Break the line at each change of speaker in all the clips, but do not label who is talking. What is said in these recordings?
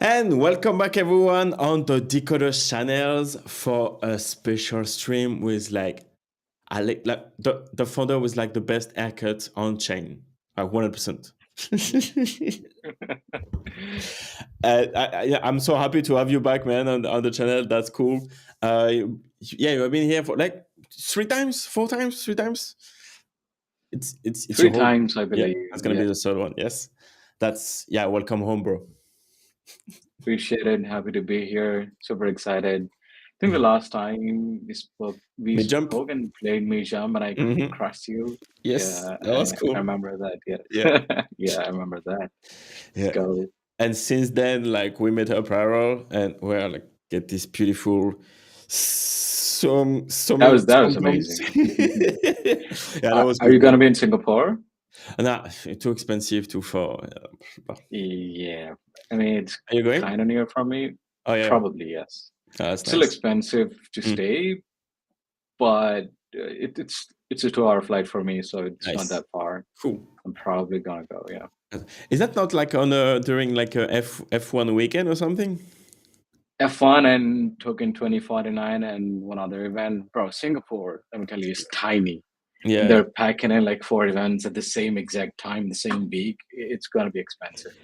And welcome back everyone on the Decod3rs channels for a special stream with like the founder was like the best haircut on chain, 100%. I'm so happy to have you back, man, on the channel. That's cool. Yeah, you've been here for like 3 times, 4 times, 3 times. It's
Three
your home.
times, I believe.
Yeah, that's gonna be the third one. Yes, welcome home, bro.
Appreciate it. Happy to be here. Super excited. I think the last time we
Mid-jump.
spoke and played me jump, and I
Mhm.
crushed you.
Yes,
Yeah,
that was cool.
I remember that. Yeah,
Yeah.
yeah, I remember that. Let's
Yeah.
go.
And since then, like we met up parallel and we're like get this beautiful
That was
some
amazing.
yeah, that was
Are you
good, man.
gonna be in Singapore?
Nah, too expensive, too far.
Yeah, I mean it's
Are you going?
kind of near from me.
Oh yeah,
Probably yes.
that's
Still
nice.
expensive to stay, but it's a 2-hour flight for me, so it's not
Nice.
that far.
Cool.
I'm probably gonna go. Yeah.
Is that not like on during like a F1 weekend or something?
F1 and Token 2049 and one other event. Bro, Singapore, let me tell you, is tiny.
Yeah.
They're packing in like 4 events at the same exact time, the same week. It's gonna be expensive.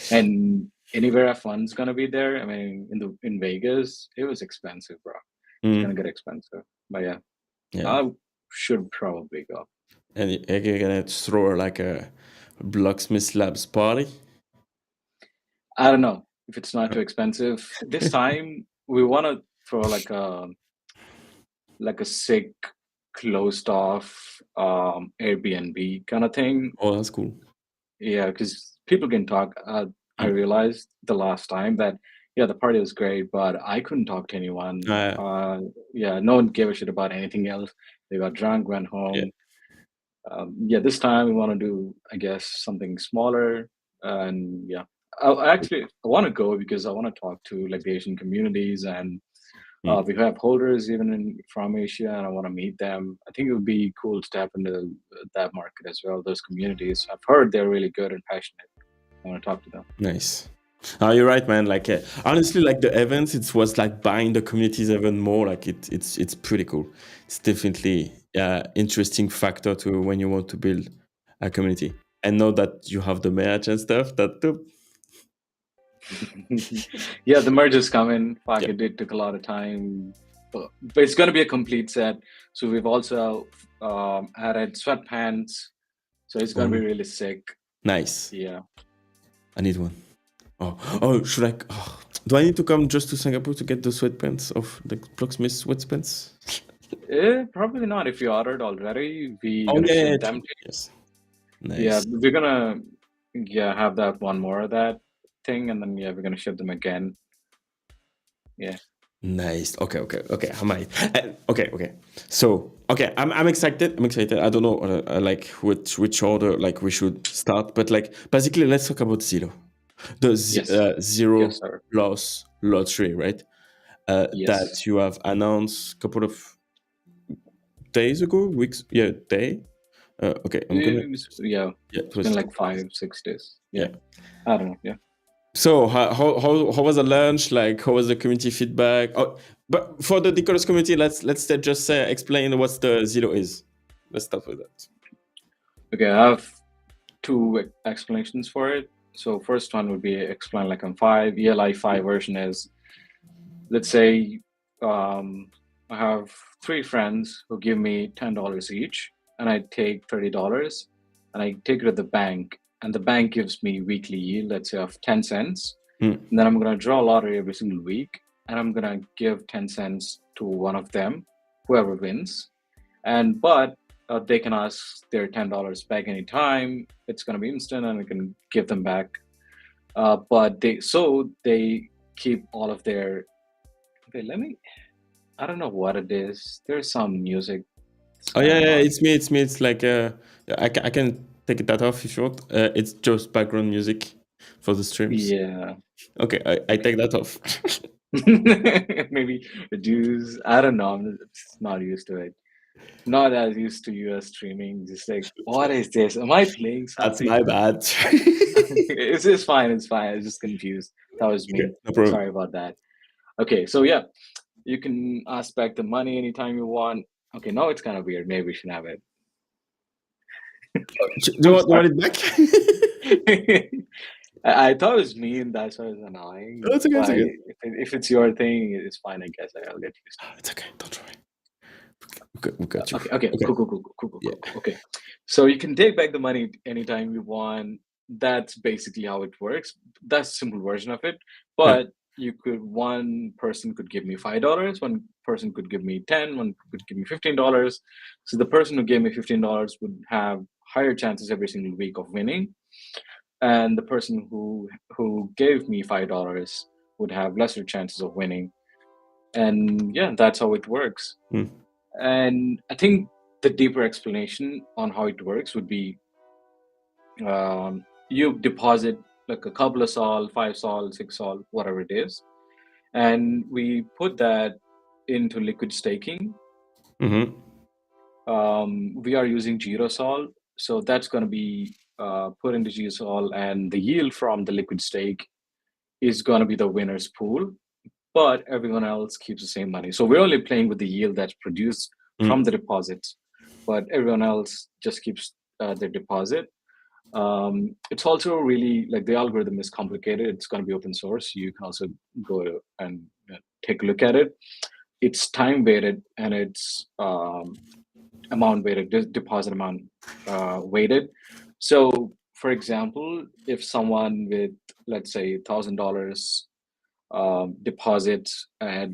And anywhere F1's gonna be there, I mean, in Vegas, it was expensive, bro. It's gonna get expensive. But yeah, I should probably go.
And you're gonna throw like a Blocksmith Labs party?
I don't know if it's not too expensive. This time we wanna throw like a sick closed off Airbnb kind of thing.
Oh, that's cool.
Yeah, because people can talk. I realized the last time that the party was great, but I couldn't talk to anyone. Yeah, no one gave a shit about anything else. They got drunk, went home. This time we want to do, I guess, something smaller. And yeah, I actually want to go because I want to talk to like the Asian communities, and we have holders even from Asia, and I want to meet them. I think it would be cool to tap into that market as well, those communities. I've heard they're really good and passionate. I want to talk to them.
Nice. You're right, man. Like honestly, like the events, it was like buying the communities even more. Like it's pretty cool. It's definitely interesting factor to when you want to build a community. And know that you have the merch and stuff. That too.
Yeah, the merge is coming. Fuck, it took a lot of time, but it's going to be a complete set. So we've also added sweatpants, so it's going to be really sick.
Nice.
Yeah,
I need one. Oh, should I? Oh, do I need to come just to Singapore to get the sweatpants of the Blocksmith sweatpants?
Probably not. If you ordered already, we
ship
them.
Yes. Nice.
Yeah, we're gonna have that one more of that thing, and then we're gonna ship them again. Yeah.
Nice. Okay. I might. Okay. So, I'm excited. I don't know like which order like we should start, but like basically let's talk about Zelo. The zero loss lottery, right? That you have announced a couple of days ago, weeks, day. Okay, I'm gonna.
It's been like 5-6 days. Yeah, I don't know. Yeah.
So how was the launch? Like, how was the community feedback? Oh, but for the Decod3rs community, let's just explain what the Zelo is. Let's start with that.
Okay, I have 2 explanations for it. So first one would be explain like on 5 ELI 5 version is, let's say I have 3 friends who give me $10 each, and I take $30 and I take it to the bank, and the bank gives me weekly yield, let's say of 10 cents. And then I'm gonna draw a lottery every single week, and I'm gonna give 10 cents to one of them, whoever wins. But they can ask their $10 back anytime. It's gonna be instant, and I can give them back. But they keep all of their. Okay, I don't know what it is. There's some music.
Oh yeah, it's me. It's like I can take that off if you want. It's just background music for the streams.
Yeah.
Okay, I take that off.
Maybe reduce. I don't know. I'm just not used to it. Not as used to US streaming. Just like, what is this? Am I playing something?
That's my bad.
It's fine. It's fine. I was just confused. That was me.
Okay, no problem.
Sorry about that. Okay, so yeah, you can ask back the money anytime you want. Okay, now it's kind of weird. Maybe we should have it.
Do you want it back?
I thought it was mean. That's why it was annoying.
No, it's okay. It's
But
okay.
if it's your thing, it's fine. I guess I'll get used to it.
It's okay. Don't worry. We got you.
Okay. Cool.
Yeah.
Okay. So you can take back the money anytime you want. That's basically how it works. That's a simple version of it. But one person could give me $5, one person could give me 10, one could give me $15. So the person who gave me $15 would have higher chances every single week of winning. And the person who gave me $5 would have lesser chances of winning. And yeah, that's how it works. And I think the deeper explanation on how it works would be you deposit like a couple of sol, 5 sol, 6 sol, whatever it is, and we put that into liquid staking.
Mm-hmm.
We are using Girosol, so that's going to be put into Girosol, and the yield from the liquid stake is going to be the winner's pool, but everyone else keeps the same money. So we're only playing with the yield that's produced from the deposits, but everyone else just keeps their deposit. It's also really like the algorithm is complicated. It's going to be open source. You can also go and take a look at it. It's time weighted and it's amount weighted, deposit amount weighted. So, for example, if someone with, let's say, $1,000 deposits at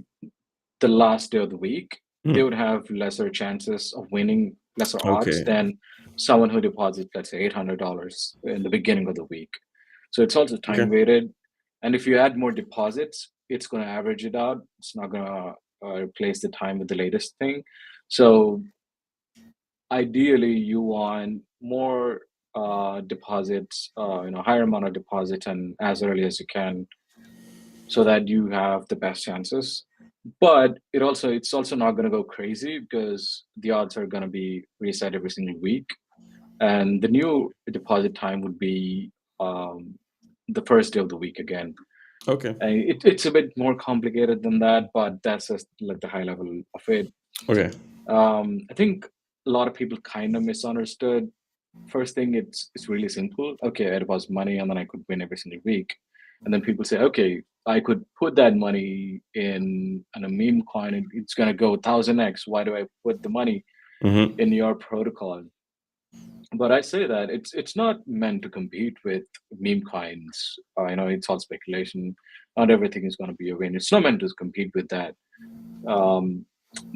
the last day of the week, they would have lesser chances of winning, lesser odds than someone who deposits, let's say, $800 in the beginning of the week. So it's also time weighted. And if you add more deposits, it's going to average it out. It's not going to replace the time with the latest thing. So ideally, you want more deposits, higher amount of deposits, and as early as you can, so that you have the best chances. But it's also not going to go crazy because the odds are going to be reset every single week, and the new deposit time would be the first day of the week again.
Okay.
It's a bit more complicated than that, but that's just like the high level of it.
Okay.
I think a lot of people kind of misunderstood. First thing, it's really simple. Okay, I deposit money and then I could win every single week. And then people say, okay, I could put that money in a meme coin and it's going to go 1000x. Why do I put the money in your protocol? But I say that it's not meant to compete with meme coins. It's all speculation. Not everything is going to be a win. It's not meant to compete with that.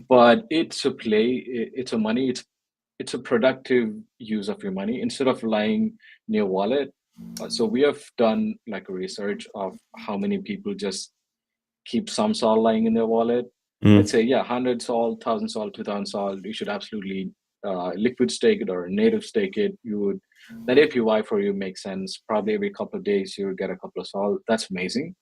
But it's a play. It's a money. It's a productive use of your money instead of lying in your wallet. So we have done like a research of how many people just keep some sol lying in their wallet. Let's say, 100 sol, 1000 sol, 2000 sol, you should absolutely liquid stake it or native stake it. That APY for you makes sense. Probably every couple of days you will get a couple of sol. That's amazing.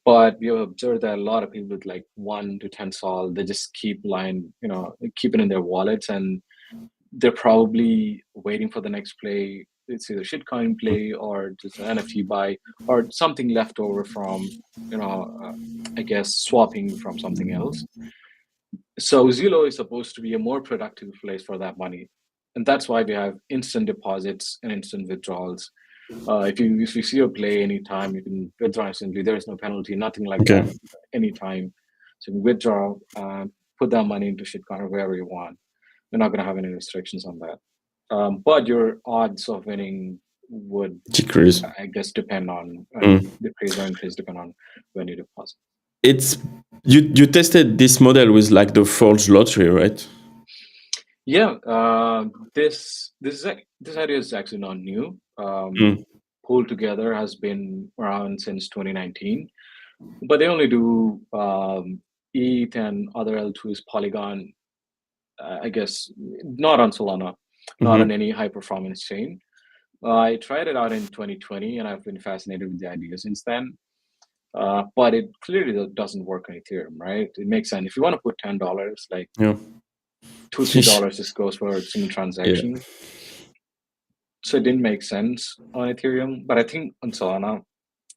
But we have observed that a lot of people with like 1 to 10 sol, they just keep keep it in their wallets, and they're probably waiting for the next play. It's either shitcoin play or just an NFT buy or something left over from, I guess, swapping from something else. So Zelo is supposed to be a more productive place for that money. And that's why we have instant deposits and instant withdrawals. If you see a play anytime, you can withdraw instantly. There is no penalty, nothing like that anytime. So you can withdraw, put that money into shitcoin or wherever you want. You're not going to have any restrictions on that. But your odds of winning would
decrease.
I guess depend on decrease or increase depend on when you deposit.
It's you tested this model with like the Forge lottery, right?
Yeah, this idea is actually not new. Pool Together has been around since 2019, but they only do ETH and other L2s, Polygon. I guess not on Solana, not on any high performance chain. I tried it out in 2020, and I've been fascinated with the idea since then. But it clearly doesn't work on Ethereum, right? It makes sense if you want to put $10, like $2-3 just goes for a single transaction. So it didn't make sense on Ethereum, but I think on Solana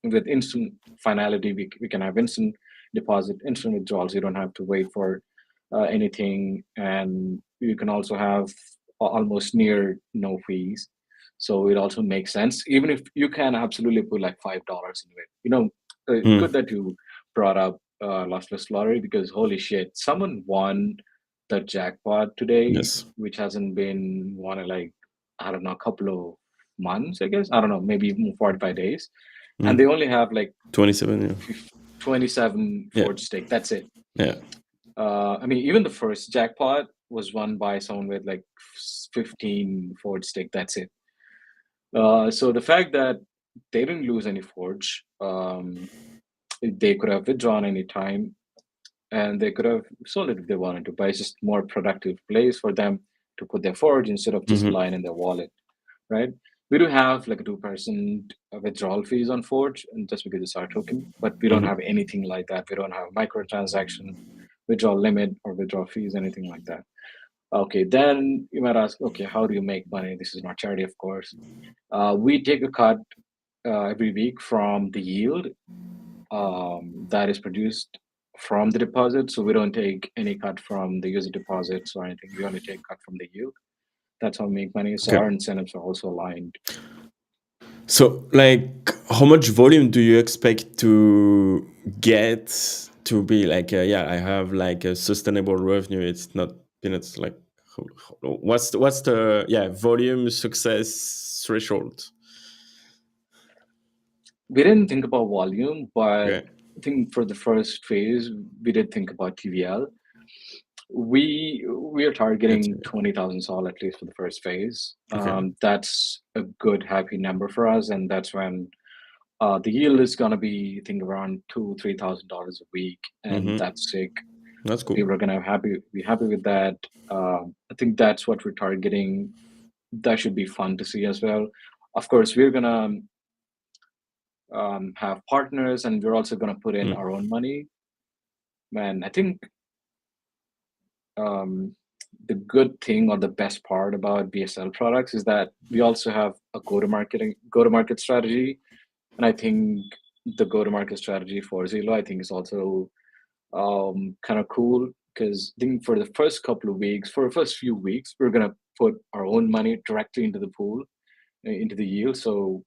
with instant finality, we can have instant deposit, instant withdrawals. You don't have to wait for anything, and you can also have almost near no fees. So it also makes sense, even if you can absolutely put like $5 into it. Good that you brought up lossless lottery, because holy shit, someone won the jackpot today,
Yes.
which hasn't been won in like, I don't know, a couple of months, I guess. I don't know, maybe even 45 days. And they only have like
27. Yeah.
27
Yeah.
forged stake. That's it.
Yeah.
I mean, even the first jackpot was won by someone with like 15 forged stake. That's it. So the fact that they didn't lose any forge, they could have withdrawn any time, and they could have sold it if they wanted to. But it's just more productive place for them to put their forge instead of just lying in their wallet, right? We do have like a 2% withdrawal fees on Forge, and just because it's our token, but we don't have anything like that. We don't have microtransaction, withdrawal limit, or withdrawal fees, anything like that. Okay, then you might ask, okay, how do you make money? This is not charity, of course. We take a cut every week from the yield that is produced from the deposit. So we don't take any cut from the user deposits or anything. We only take cut from the yield. That's how we make money. So our incentives are also aligned.
So, like, how much volume do you expect to get to be like, yeah, I have like a sustainable revenue? It's not peanuts. Like, what's the volume success threshold?
We didn't think about volume, but
Okay.
I think for the first phase, we did think about TVL. We are targeting 20,000 sol at least for the first phase.
Okay.
That's a good happy number for us, and that's when the yield is gonna be, I think, around $2,000-3,000 a week, and that's sick.
That's cool.
People are gonna be happy with that. I think that's what we're targeting. That should be fun to see as well. Of course, we're gonna have partners, and we're also gonna put in our own money. Man, I think the good thing or the best part about BSL products is that we also have a go-to-market strategy, and I think the go-to-market strategy for Zelo, I think, is also kind of cool, because I think for the first few weeks, we're gonna put our own money directly into the pool, into the yield. So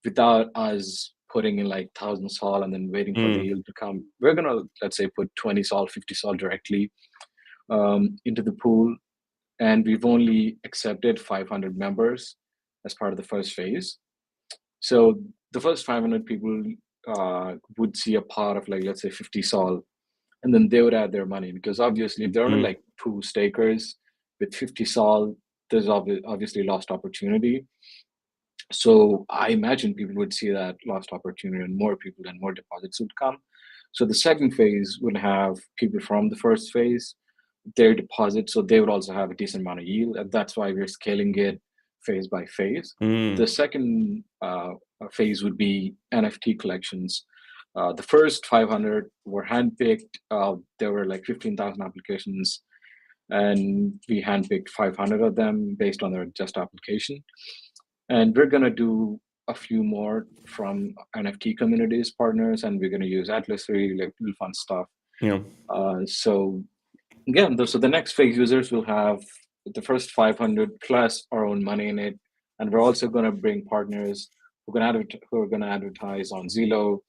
without us putting in like 1,000 sol and then waiting for the yield to come, we're gonna, let's say, put 20 sol, 50 sol directly into the pool, and we've only accepted 500 members as part of the first phase. So the first 500 people would see a pot of like, let's say, 50 sol, and then they would add their money, because obviously if there are only like 2 stakers with 50 sol, there's obviously lost opportunity. So I imagine people would see that lost opportunity, and more people and more deposits would come. So the second phase would have people from the first phase, their deposit, so they would also have a decent amount of yield, and that's why we're scaling it phase by phase. The second phase would be NFT collections. The first 500 were handpicked. There were like 15,000 applications, and we handpicked 500 of them based on their just application. And we're gonna do a few more from NFT communities partners, and we're gonna use Atlas3, like little fun stuff.
Yeah.
So again, so the next phase users will have the first 500 plus our own money in it, and we're also going to bring partners who are going to advertise on Zelo.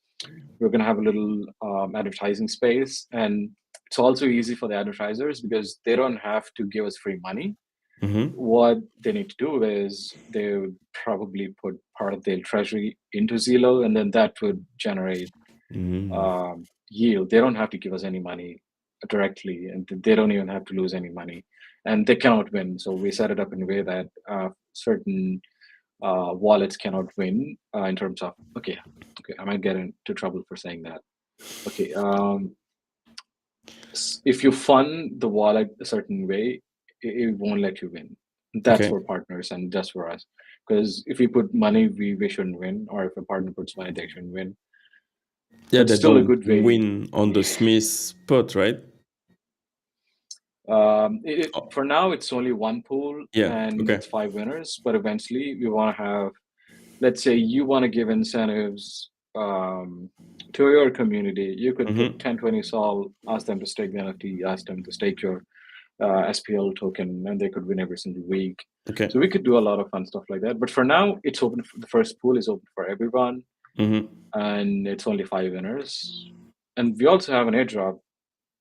We're going to have a little advertising space, and it's also easy for the advertisers because they don't have to give us free money. What they need to do is they would probably put part of their treasury into Zelo, and then that would generate yield. They don't have to give us any money directly, and they don't even have to lose any money, and they cannot win. So we set it up in a way that certain wallets cannot win in terms of, okay, I might get into trouble for saying that. Okay, if you fund the wallet a certain way, it won't let you win. That's for partners and just for us, because if we put money, we shouldn't win, or if a partner puts money, they shouldn't win.
Yeah,
But
they
still a
don't
good way.
win on the Smith pot, right?
For now, it's only one pool, and it's 5 winners. But eventually, we want to have, let's say, you want to give incentives to your community, you could
Mm-hmm.
put 1020 Sol, ask them to stake the NFT, ask them to stake your SPL token, and they could win every single week.
Okay.
So we could do a lot of fun stuff like that. But for now, it's open. The first pool is open for everyone,
Mm-hmm.
and it's only 5 winners. And we also have an airdrop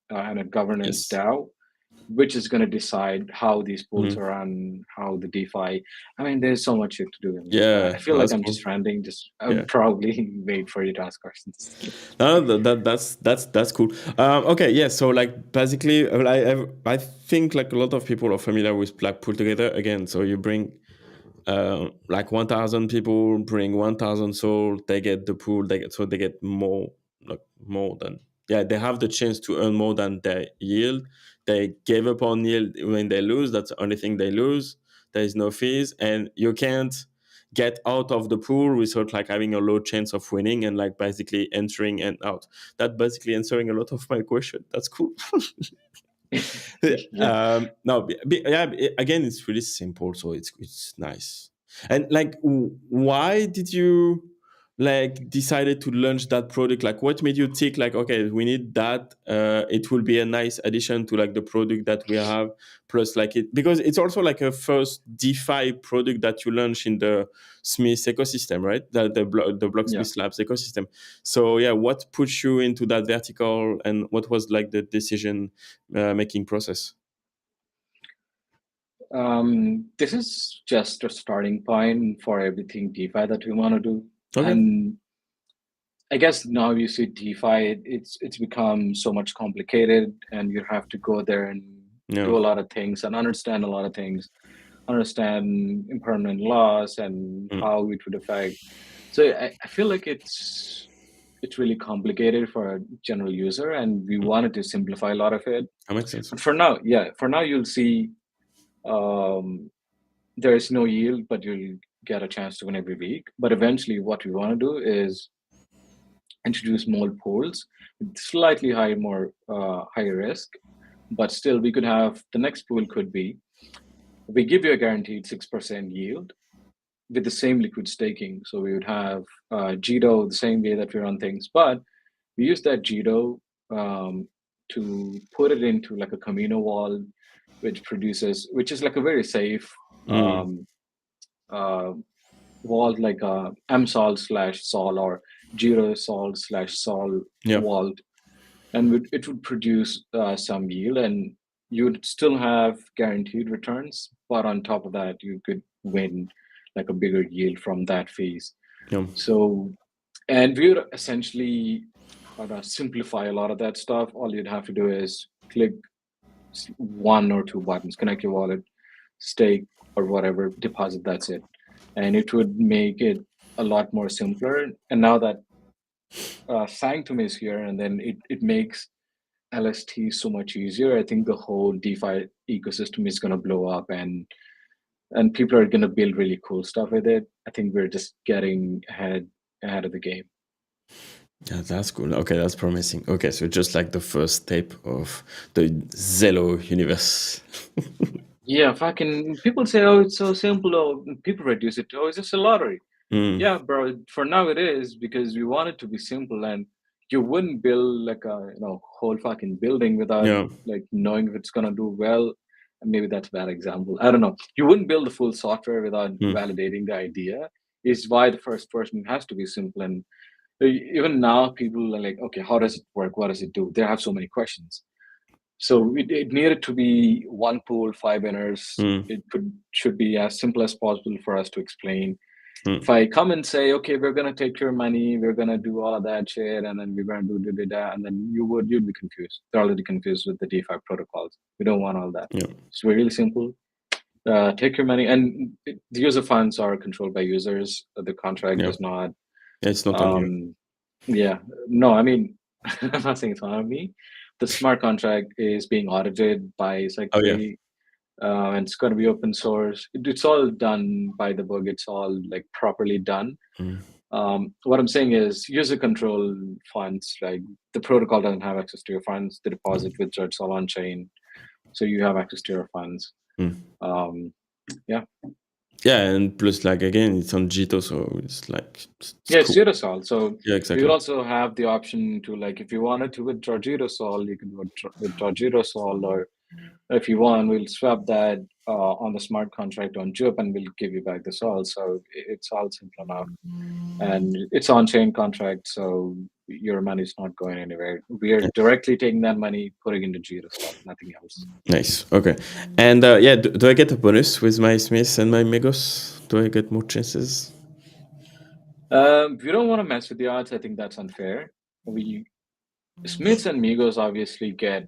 and a governance
Yes.
DAO, which is going to decide how these pools
Mm-hmm.
are run, how the DeFi. I mean, there's so much shit to do.
Yeah,
I feel
no,
like
that's
I'm
cool.
just ranting. I'll
Yeah.
probably wait for you to ask questions.
No, that's cool. Okay, yeah. So like basically, I think like a lot of people are familiar with like Pool Together again. So you bring like 1,000 people, bring 1,000 soul, they get the pool, they get more, like more than, yeah, they have the chance to earn more than their yield. They gave up on yield when they lose. That's the only thing they lose. There is no fees, and you can't get out of the pool without like having a low chance of winning and like basically entering and out. That basically answering a lot of my question. That's cool.
Yeah.
No, yeah, again, it's really simple, so it's nice. And like, why did you like decided to launch that product? Like, what made you think like, okay, we need that? It will be a nice addition to like the product that we have. Plus, like it, because it's also like a first DeFi product that you launch in the Smith ecosystem, right? The
Yeah.
Blocksmith Labs ecosystem. So yeah, what pushed you into that vertical, and what was like the decision making process?
This is just a starting point for everything DeFi that we want to do.
Okay.
And I guess now you see DeFi, it's become so much complicated, and you have to go there and
Yeah.
do a lot of things and understand a lot of things, understand impermanent loss and
Mm.
how it would affect. So I feel like it's really complicated for a general user, and we
Mm.
wanted to simplify a lot of it.
That makes sense.
But for now you'll see um, there is no yield, but you'll get a chance to win every week. But eventually, what we want to do is introduce more pools with slightly higher risk, but still we could have the next pool could be we give you a guaranteed 6% yield with the same liquid staking. So we would have Gito the same way that we run things, but we use that Gito to put it into like a Camino wall, which is like a very safe
Mm.
uh, vault, like a msol/sol or Giro/sol/sol
Yeah.
vault, and it would produce some yield, and you'd still have guaranteed returns, but on top of that you could win like a bigger yield from that phase.
Yeah.
So, and we would essentially simplify a lot of that stuff. All you'd have to do is click one or two buttons, connect your wallet, stake, or whatever, deposit, that's it. And it would make it a lot more simpler. And now that Sanctum is here, and then it makes LST so much easier. I think the whole DeFi ecosystem is going to blow up, and people are going to build really cool stuff with it. I think we're just getting ahead of the game.
Yeah, that's cool. Okay, that's promising. Okay, so just like the first step of the Zelo universe.
Yeah, fucking people say, oh, it's so simple. Oh, people reduce it to, oh, it's just a lottery.
Mm.
Yeah, bro. For now, it is because we want it to be simple, and you wouldn't build like a whole fucking building without
Yeah.
like knowing if it's gonna do well. And maybe that's a bad example. I don't know. You wouldn't build the full software without validating the idea. Is why the first version has to be simple. And even now, people are like, okay, how does it work? What does it do? They have so many questions. So it needed to be one pool, 5 winners. It should be as simple as possible for us to explain. If I come and say, okay, we're gonna take your money, we're gonna do all of that shit, and then we're gonna do that, and then you'd be confused. They're already confused with the DeFi protocols. We don't want all that.
Yeah.
It's really simple. Take your money, and the user funds are controlled by users. The contract
Yeah.
is not.
It's not on you.
Yeah, no, I mean, I'm not saying it's on me. The smart contract is being audited by
Oh yeah.
Sec3, and it's going to be open source. It's all done by the book. It's all like properly done. What I'm saying is user control funds, like the protocol doesn't have access to your funds. The deposit wizards all on chain, so you have access to your funds. Yeah.
Yeah, and plus like again, it's on Jito, so it's like it's
It's
cool.
Girasol. So
Yeah,
you could
exactly.
also have the option to, like, if you wanted to withdraw Girasol, you can withdraw Girasol, or if you want, we'll swap that on the smart contract on Jup, and we'll give you back the sol. So it's all simple enough, and it's on-chain contract, so your money's not going anywhere. We are directly taking that money, putting into Girasol, nothing else.
Nice. Okay. And yeah, do I get a bonus with my Smiths and my Megos? Do I get more chances?
If you don't want to mess with the odds, I think that's unfair. We Smiths and Migos obviously get,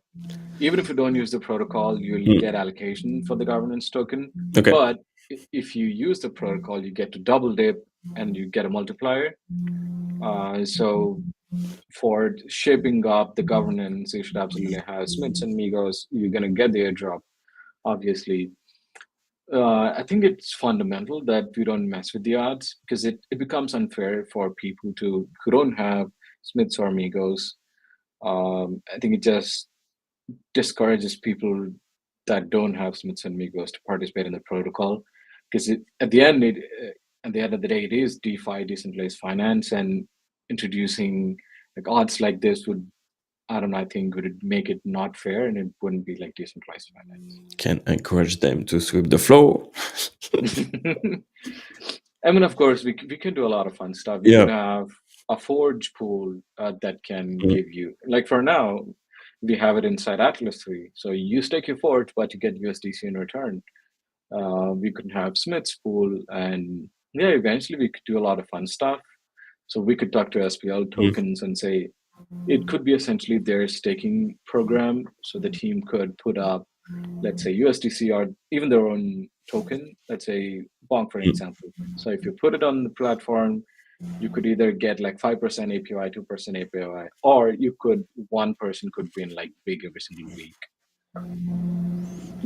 even if you don't use the protocol, you'll get allocation for the governance token.
Okay.
But if you use the protocol, you get to double dip and you get a multiplier. So for shaping up the governance, you should absolutely have Smiths and Migos. You're going to get the airdrop, obviously. I think it's fundamental that we don't mess with the odds, because it becomes unfair for people who don't have Smiths or Migos. I think it just discourages people that don't have Smiths and Migos to participate in the protocol, because at the end of the day, it is DeFi, decentralized finance, and introducing like odds like this would, I don't know, I think would make it not fair, and it wouldn't be like decentralized finance.
Can encourage them to sweep the floor.
I mean, of course, we can do a lot of fun stuff. We
Yeah.
could have a forge pool that can
Mm.
give you, like for now, we have it inside Atlas 3. So you stake your forge, but you get USDC in return. We could have Smith's pool, and yeah, eventually we could do a lot of fun stuff. So we could talk to SPL tokens and say it could be essentially their staking program. So the team could put up, let's say, USDC or even their own token, let's say Bonk, for example. So if you put it on the platform, you could either get like 5% APY, 2% APY, or one person could win like big every single week.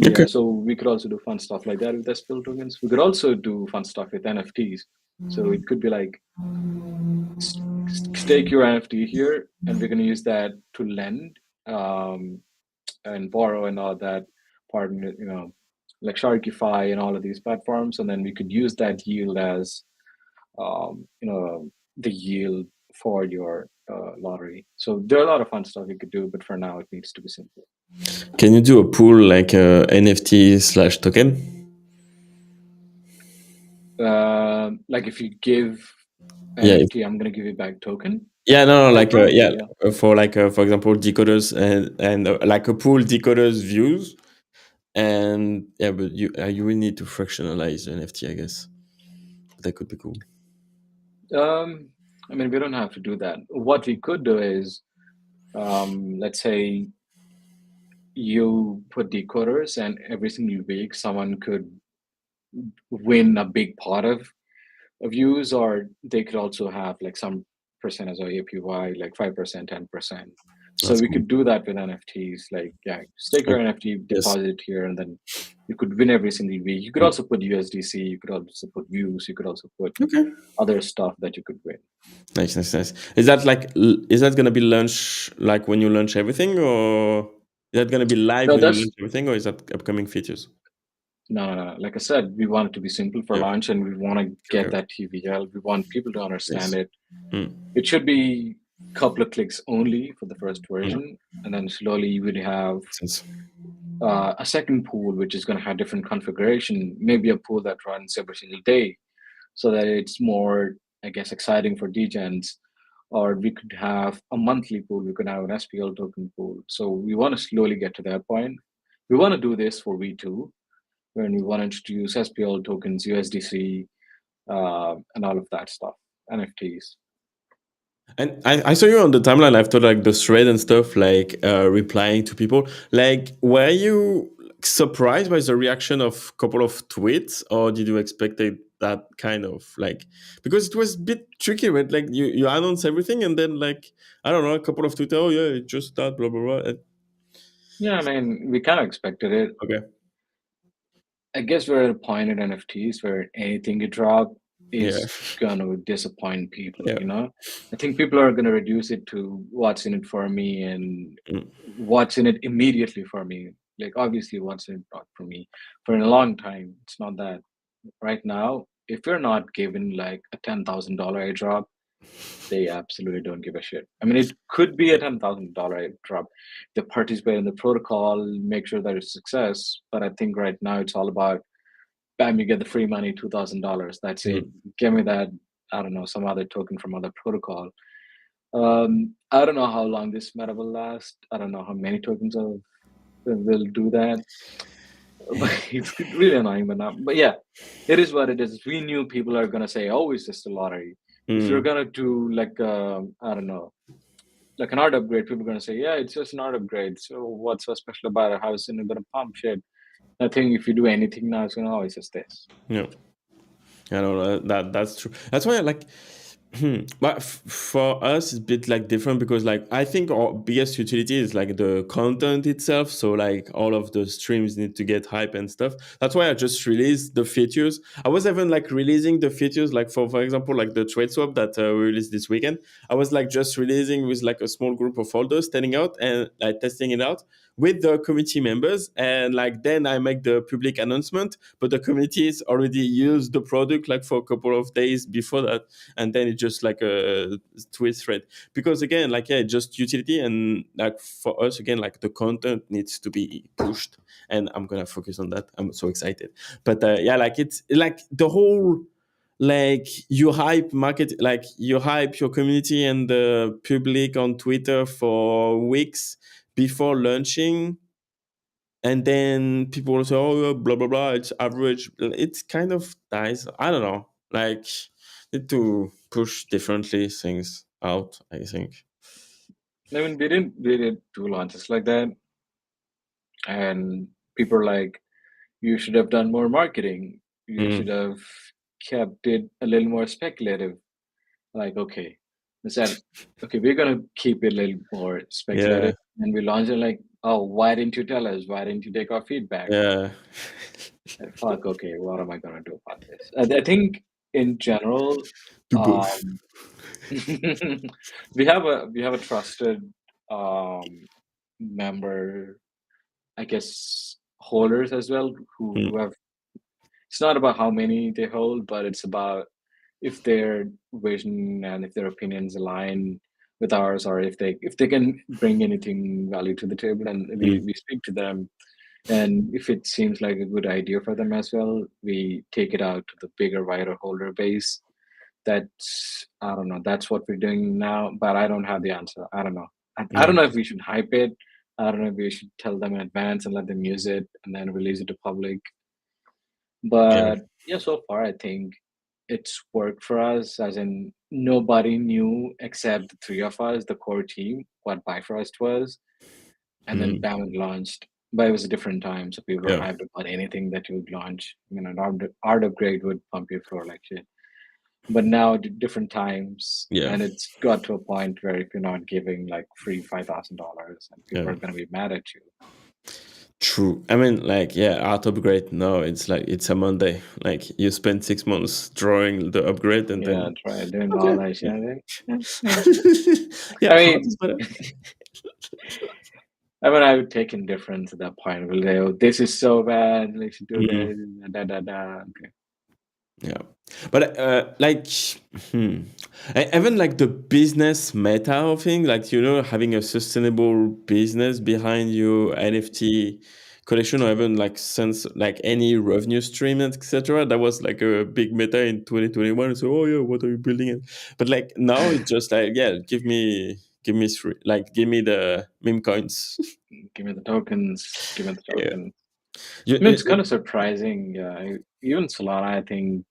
Okay.
Yeah, so we could also do fun stuff like that with SPL tokens. We could also do fun stuff with NFTs. So it could be like stake your NFT here, and we're going to use that to lend and borrow and all that part, like Sharkify and all of these platforms, and then we could use that yield as the yield for your lottery. So there are a lot of fun stuff we could do, but for now it needs to be simple.
Can you do a pool like NFT/token?
Like if you give
Yeah.
NFT, I'm gonna give you back token.
Yeah, no,
Yeah,
like
probably. Yeah.
for like for example, decoders and like a pool decoders views, and yeah, but you will need to fractionalize NFT, I guess. That could be cool.
I mean, we don't have to do that. What we could do is, let's say you put decoders, and every single week someone could win a big pot of views, or they could also have like some percentage of APY, like 5%, 10%. So
That's
we
cool.
could do that with NFTs. Like, yeah, stake your
Okay.
NFT,
Yes.
deposit it here, and then you could win every single week. You could also put USDC, you could also put views, you could also put
Okay.
other stuff that you could win.
Nice, nice, nice. Is that like is that gonna be launch like when you launch everything, or is that gonna be live
No,
when you
that's
launch everything, or is that upcoming features?
no. Like I said, we want it to be simple for
Yeah.
launch, and we want to
Okay.
get that TVL. We want people to understand
Nice.
it.
Mm.
It should be a couple of clicks only for the first version, and then slowly you would have
Sense.
a second pool which is going to have different configuration, maybe a pool that runs every single day, so that it's more, I guess, exciting for degens. Or we could have a monthly pool, we could have an SPL token pool. So we want to slowly get to that point. We want to do this for V2, when we want to introduce SPL tokens, USDC, and all of that stuff, NFTs.
And I saw you on the timeline after like the thread and stuff, like replying to people. Like, were you surprised by the reaction of a couple of tweets, or did you expect that kind of like, because it was a bit tricky, right? Like you announce everything and then like I don't know, a couple of tweets, oh yeah, it just that blah blah blah.
Yeah, I mean, we kind of expected it.
Okay.
I guess we're at a point in NFTs where anything you drop
Yeah.
is gonna disappoint people,
Yeah.
you know? I think people are gonna reduce it to what's in it for me and
Mm.
what's in it immediately for me. Like obviously what's in it not for me. For a long time, it's not that. right now, if you're not given like a $10,000 airdrop, they absolutely don't give a shit. I mean, it could be a $10,000 airdrop. They participate in the protocol, make sure that it's a success. But I think right now it's all about, bam, you get the free money, $2,000. That's it.
Mm.
Give me that, I don't know, some other token from other protocol. I don't know how long this meta will last. I don't know how many tokens will do that. But it's really annoying, but yeah, it is what it is. We knew people are gonna say, "Oh, it's just a lottery." If you're
Mm.
gonna do like I don't know, like an art upgrade, people are gonna say, "Yeah, it's just an art upgrade. So what's so special about it? How is it gonna pump shit?" I think if you do anything now, it's gonna always just this.
Yeah. I don't know that's true. That's why I like. But for us, it's a bit like different because like I think our biggest utility is like the content itself. So like all of the streams need to get hype and stuff. That's why I just released the features. I was even like releasing the features like for example like the trade swap that we released this weekend. I was like just releasing with like a small group of holders standing out and like testing it out with the community members, and like then I make the public announcement, but the communities already used the product like for a couple of days before that, and then it's just like a tweet thread. Because again, like yeah, just utility, and like for us again, like the content needs to be pushed, and I'm gonna focus on that. I'm so excited. But yeah, like it's like the whole like you hype market, like you hype your community and the public on Twitter for weeks before launching, and then people will say, "Oh, blah blah blah, it's average." It's kind of dies. I don't know. Like, need to push differently things out. I think.
I mean, we did two launches like that, and people are like, "You should have done more marketing. You should
Mm,
have kept it a little more speculative." Like, okay, we said, okay, we're gonna keep it a little more
yeah,
speculative, and we launched it like, oh, why didn't you tell us? Why didn't you take our feedback?
yeah.
Fuck, okay, what am I gonna do about this? I think in general,
Do both.
um, we have a trusted um member, I guess, holders as well who
Mm,
have. It's not about how many they hold, but it's about if their vision and if their opinions align with ours, or if they can bring anything value to the table, and we
mm,
speak to them. And if it seems like a good idea for them as well, we take it out to the bigger, wider holder base. That's, I don't know, that's what we're doing now, but I don't have the answer. I don't know. I don't
yeah,
know if we should hype it. I don't know if we should tell them in advance and let them use it and then release it to public.
yeah.
But yeah, so far I think it's worked for us, as in nobody knew except the three of us, the core team, what Bifrost was, and then
Mm,
bam, it launched. But it was a different time, so people were
yeah,
hyped about anything that you would launch. You know, an art upgrade would pump your floor like shit. But now, different times,
yeah,
and it's got to a point where if you're not giving like free $5,000, and people
yeah.
are gonna be mad at you.
True. I mean, like, yeah, art upgrade. No, it's like it's a Monday. Like you spend 6 months drawing the upgrade, and
Yeah,
then
try doing all
okay,
that
yeah,
shit. Yeah, yeah.
yeah,
I
art
mean,
is better.
I would take indifference at that point. Will they, oh, this is so bad, they should do
Mm,
this, da da da. Okay.
yeah, but like, hmm. Even like the business meta of thing, like having a sustainable business behind your NFT collection, or even like since like any revenue stream, etc. That was like a big meta in 2021. So, oh yeah, what are you building? But like now, it's just like, yeah, give me three, like give me the meme coins.
Give me the tokens. Give me the
Yeah.
tokens.
You,
I mean, it's
you,
kind of surprising. Even Solana, I think,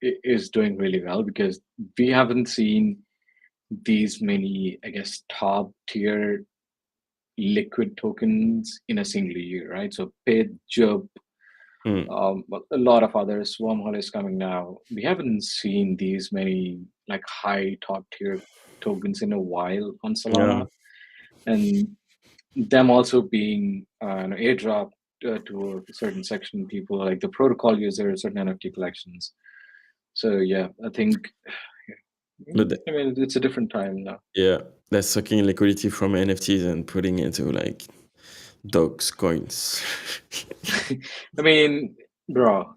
is doing really well because we haven't seen these many, I guess, top tier liquid tokens in a single year, right? So Pit, Jup,
mm,
but a lot of others. Wormhole is coming now. We haven't seen these many like high top tier tokens in a while on
yeah.
Solana, and them also being airdrop to a certain section of people, like the protocol users, certain NFT collections. So yeah, I think,
But
I mean, it's a different time now.
yeah, they're sucking liquidity from NFTs and putting it into like dogs coins.
I mean, bro,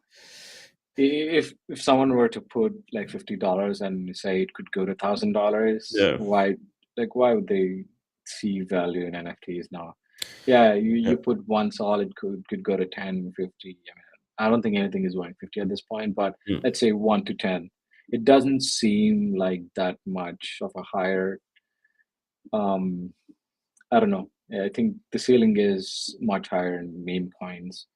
if someone were to put like $50 and say it could go to $1,000,
Yeah,
why would they see value in NFTs now? Yeah,
yeah,
you put one sol, it could go to 10, 50. I mean, I don't think anything is going 50 at this point, but
mm,
let's say 1 to 10. It doesn't seem like that much of a higher, um I don't know. Yeah, I think the ceiling is much higher in meme coins.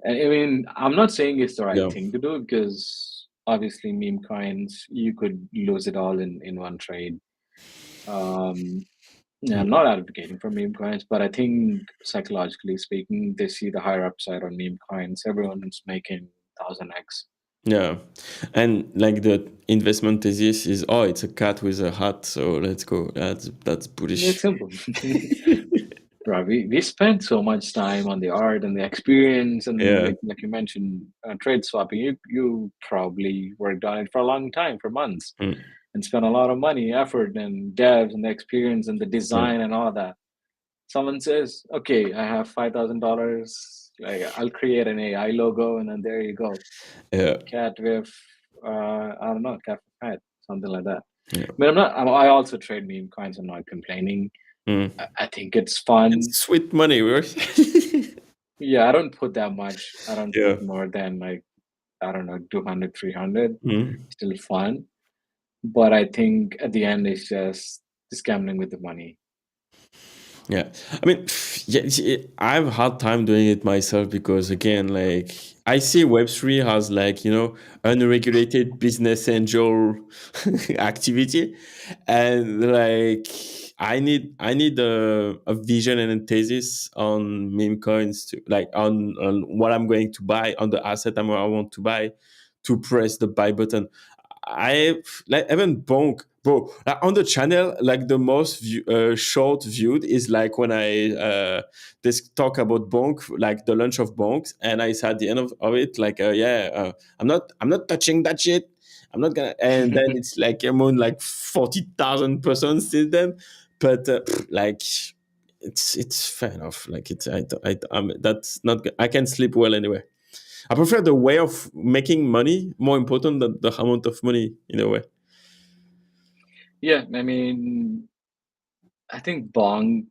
I mean, I'm not saying it's the right
yeah,
thing to do because obviously meme coins, you could lose it all in one trade. Um, yeah, I'm
mm,
not advocating for meme coins, but I think psychologically speaking, they see the higher upside on meme coins. Everyone's making 1000x.
yeah. And like the investment thesis is, oh, it's a cat with a hat, so let's go. That's
It's
bullish.
simple. Bro, we spent so much time on the art and the experience, and
Yeah.
like you mentioned, trade swapping. You probably worked on it for a long time, for months,
Mm,
and spent a lot of money, effort, and devs, and the experience, and the
mm,
design, and all that. Someone says, "Okay, I have $5,000. Like, I'll create an AI logo, and then there you go,
yeah.
cat with, I don't know, cat with hat, something like that."
Yeah.
But I also trade meme coins. I'm not complaining.
Mm.
I think it's fun.
It's sweet money, right?
Yeah, I don't put that much. I don't
Yeah.
put more than like, I don't know, 200, 300.
Mm.
Still fun. But I think at the end, it's just gambling with the money.
Yeah, I mean, yeah, I've hard time doing it myself because again, like I see Web3 has like unregulated business angel activity, and like I need a vision and a thesis on meme coins to like on what I'm going to buy on the asset I want to buy to press the buy button. I like even bonk, bro. Like on the channel, like the most short viewed is like when I this talk about bonk, like the launch of bonks, and I said at the end of it, like I'm not touching that shit. I'm not gonna, and then it's like I'm on like 40,000% since then, but like it's fair enough. Like it's that's not I can sleep well anyway. I prefer the way of making money more important than the amount of money in a way.
Yeah, I mean, I think Bonk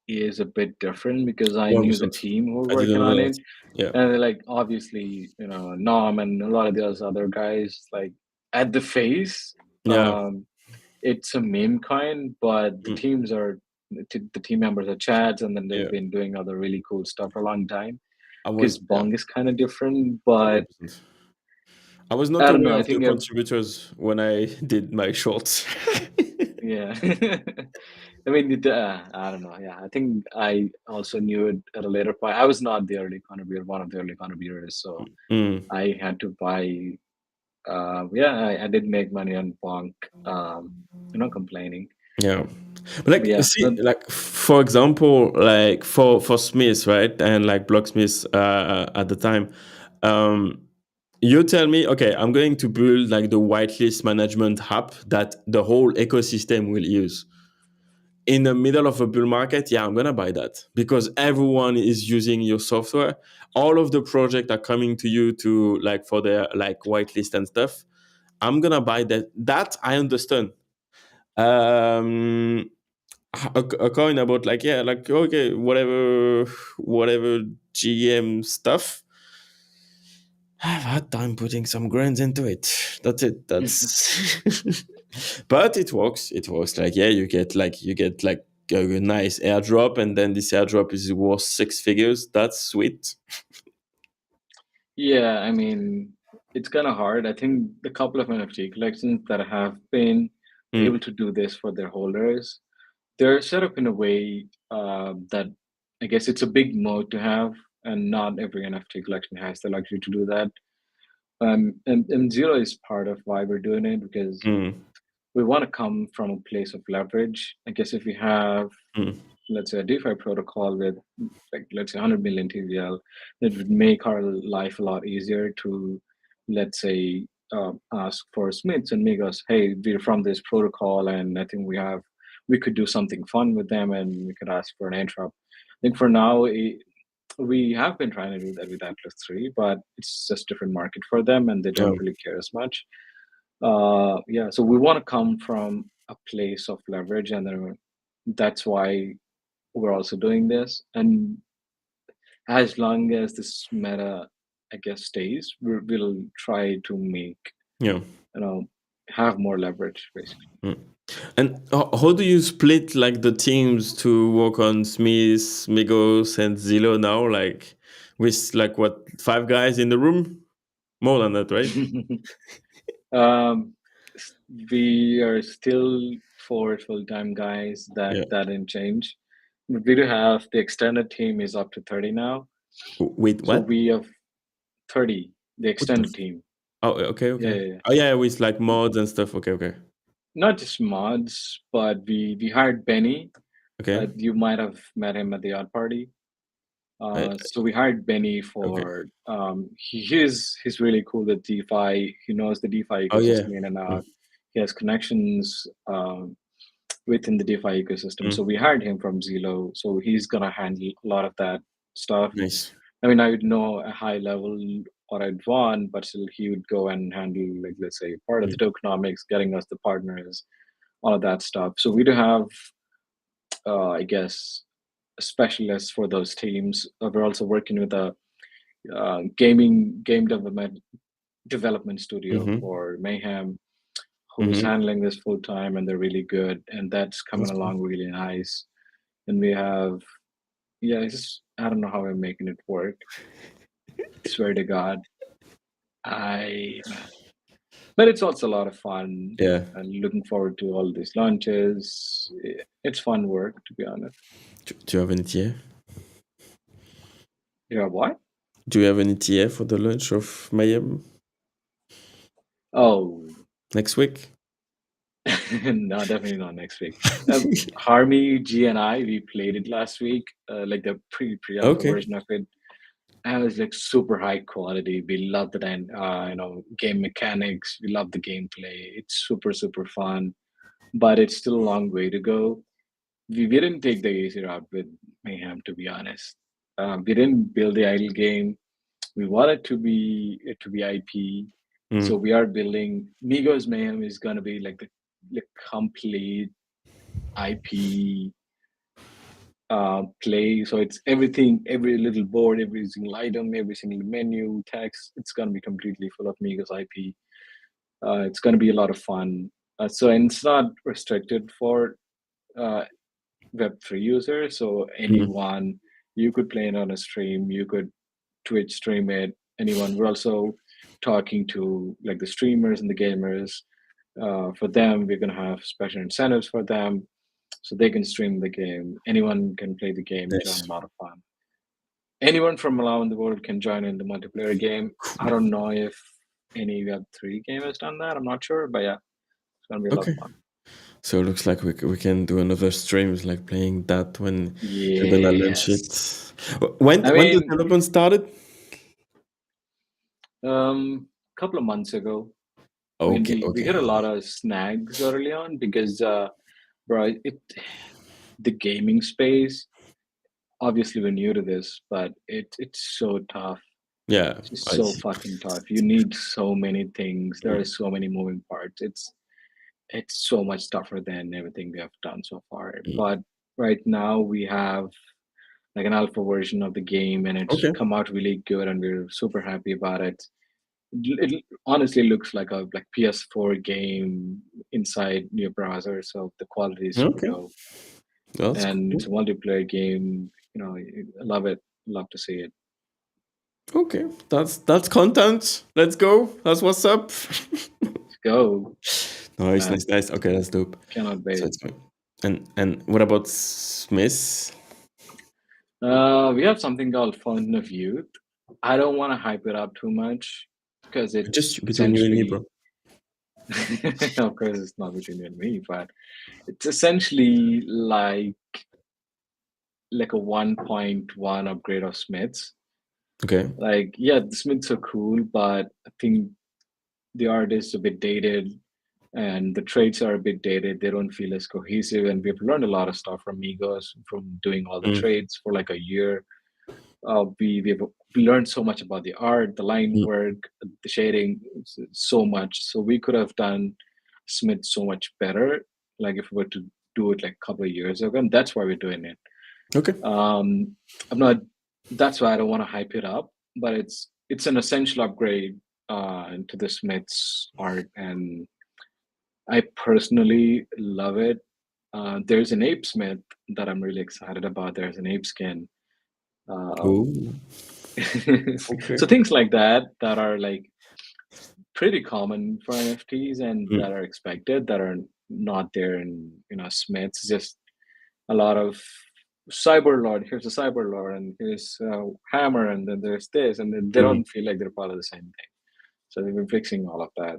is a bit different because I knew the
100%.
team who were
I didn't
working
know
on
that.
it.
Yeah.
And like obviously, Nom and a lot of those other guys, like at the face,
Yeah.
um, it's a meme kind, but
Mm.
the team members are Chads, and then they've
Yeah.
been doing other really cool stuff for a long time.
I
Because
was, yeah,
Bong is kind of different, but
100%. I was not
I don't know.
aware
I
of the
think
contributors when I did my shorts.
yeah. I mean, I don't know. Yeah, I think I also knew it at a later point. I was not the early contributor, one of the early contributors, so
Mm.
I had to buy. Yeah, I did make money on Bonk. Complaining.
Yeah. But
But
like
yeah,
see like for example like for Smith, right? And like Blocksmith at the time, um you tell me, okay, I'm going to build like the whitelist management app that the whole ecosystem will use. In the middle of a bull market, yeah, I'm gonna buy that because everyone is using your software. All of the projects are coming to you to like for their like whitelist and stuff. I'm gonna buy that. That I understand. Um, a coin about like yeah, like okay, whatever GM stuff. I've had time putting some grands into it. That's it. That's but it works. It works. Like yeah, you get like a nice airdrop, and then this airdrop is worth six figures. That's sweet.
yeah. I mean, it's kind of hard. I think the couple of NFT collections that have been able
Mm,
to do this for their holders, they're set up in a way that I guess it's a big mode to have, and not every NFT collection has the luxury to do that. And Zero is part of why we're doing it because
mm,
we want to come from a place of leverage. I guess if we have,
mm,
let's say, a DeFi protocol with, like, let's say, 100 million TVL, that would make our life a lot easier to, let's say, ask for Smiths and make us, hey, we're from this protocol, and I think we could do something fun with them, and we could ask for an airdrop. I think for now, We have been trying to do that with Atlas 3, but it's just different market for them, and they don't
Oh,
really care as much. Yeah, so we want to come from a place of leverage, and then that's why we're also doing this. And as long as this meta, I guess, stays, we'll try to make,
yeah.
you know, have more leverage, basically.
Mm. And how do you split like the teams to work on Smith, Migos, and Zelo now? Like with like what 5 guys in the room? More than that, right?
um, we are still 4 full-time guys.
Yeah.
That didn't change. We do have the extended team is up to 30 now.
Wait,
So
what?
we have 30, the
What the?
extended team.
Oh, okay,
Yeah,
okay.
yeah, yeah.
Oh, yeah, with like mods and stuff. Okay, okay,
Not just mods, but we hired Benny.
okay.
You might have met him at the Odd Party.
I,
So we hired Benny
okay.
for he's really cool at DeFi. He knows the DeFi
Oh, yeah.
ecosystem in and
Mm,
out. He has connections within the DeFi ecosystem. So
mm,
we hired him from Zelo. So he's gonna handle a lot of that stuff.
nice.
I mean, I would know a high level or I'd want, but still he would go and handle, like, let's say, part of the
Mm,
tokenomics, getting us the partners, all of that stuff. So we do have, I guess, specialists for those teams. We're also working with a game development studio
mm-hmm,
for Mayhem, who's
mm-hmm.
handling this full time, and they're really good, and that's coming
That's cool.
along really nice. And we have, yeah, it's just, I don't know how we're making it work. Swear to God, man. But it's also a lot of fun,
Yeah.
and looking forward to all these launches. It's fun work, to be honest.
Do you have an ETA?
Yeah, what?
Do you have an ETA for the launch of Mayhem
Oh,
next week?
no, definitely not next week. Harmy, G, and I, we played it last week, like the pre-alpha
Okay.
version of it. And it's like super high quality. We love the game mechanics. We love the gameplay. It's super fun, but it's still a long way to go. We didn't take the easy route with Mayhem, to be honest. We didn't build the idle game. We want it to be IP. So
Mm,
we are building Migos Mayhem is gonna be like the complete IP play. So it's everything, every little board, every single item, every single menu, text. It's gonna be completely full of Migos IP. It's gonna be a lot of fun. And it's not restricted for uh, Web3 users. So
mm,
anyone, you could play it on a stream. You could Twitch stream it. Anyone. We're also talking to like the streamers and the gamers. For them, we're gonna have special incentives for them, so they can stream the game. Anyone can play the game, which are
nice.
a lot of fun. Anyone from around the world can join in the multiplayer game. I don't know if any Web3 game has done that. I'm not sure, but yeah, it's gonna be a lot of
Okay.
fun.
So it looks like we can do another streams like playing that when you're gonna launch it.
Yes. I
When the
mean,
development started?
a couple of months ago. I mean,
Okay,
we
okay.
hit a lot of snags early on because, bro, the gaming space. Obviously, we're new to this, but it's so tough.
Yeah,
It's just
I
so
see.
fucking tough. You need so many things. There are
Mm,
so many moving parts. It's so much tougher than everything we have done so far.
mm.
But right now we have like an alpha version of the game, and it's
Okay,
come out really good, and we're super happy about it. It honestly looks like a PS4 game inside your browser, so the quality is super
okay.
dope,
That's
and it's
cool.
a multiplayer game. I love it. Love to see it.
Okay, that's content. Let's go. That's what's up.
Let's go,
Nice, nice,
man.
nice. Okay, that's dope.
Cannot
So
wait.
it's fine. And what about Smith?
We have something called Fountain of Youth. I don't want to hype it up too much because it's
Just between you and me,
essentially,
bro.
of course, it's not between you and me, but it's essentially like a 1.1 upgrade of Smiths.
Okay.
Like, yeah, the Smiths are cool, but I think the art is a bit dated and the traits are a bit dated. They don't feel as cohesive, and we've learned a lot of stuff from Migos from doing all the
Mm,
trades for like a year. we learned so much about the art, the line
Mm.
work, the shading, so much. So we could have done Smith so much better, like if we were to do it like a couple of years ago, and that's why we're doing it.
Okay.
I'm not. That's why I don't want to hype it up, but it's an essential upgrade into the Smith's art, and I personally love it. There's an ape Smith that I'm really excited about. There's an ape skin. Um,
Oh, okay.
so things like that are like pretty common for NFTs and
Mm.
that are expected that are not there in Smiths. Just a lot of cyber lord. Here's a cyber lord, and here's hammer, and then there's this, and then they
Mm.
don't feel like they're part of the same thing. So they've been fixing all of that.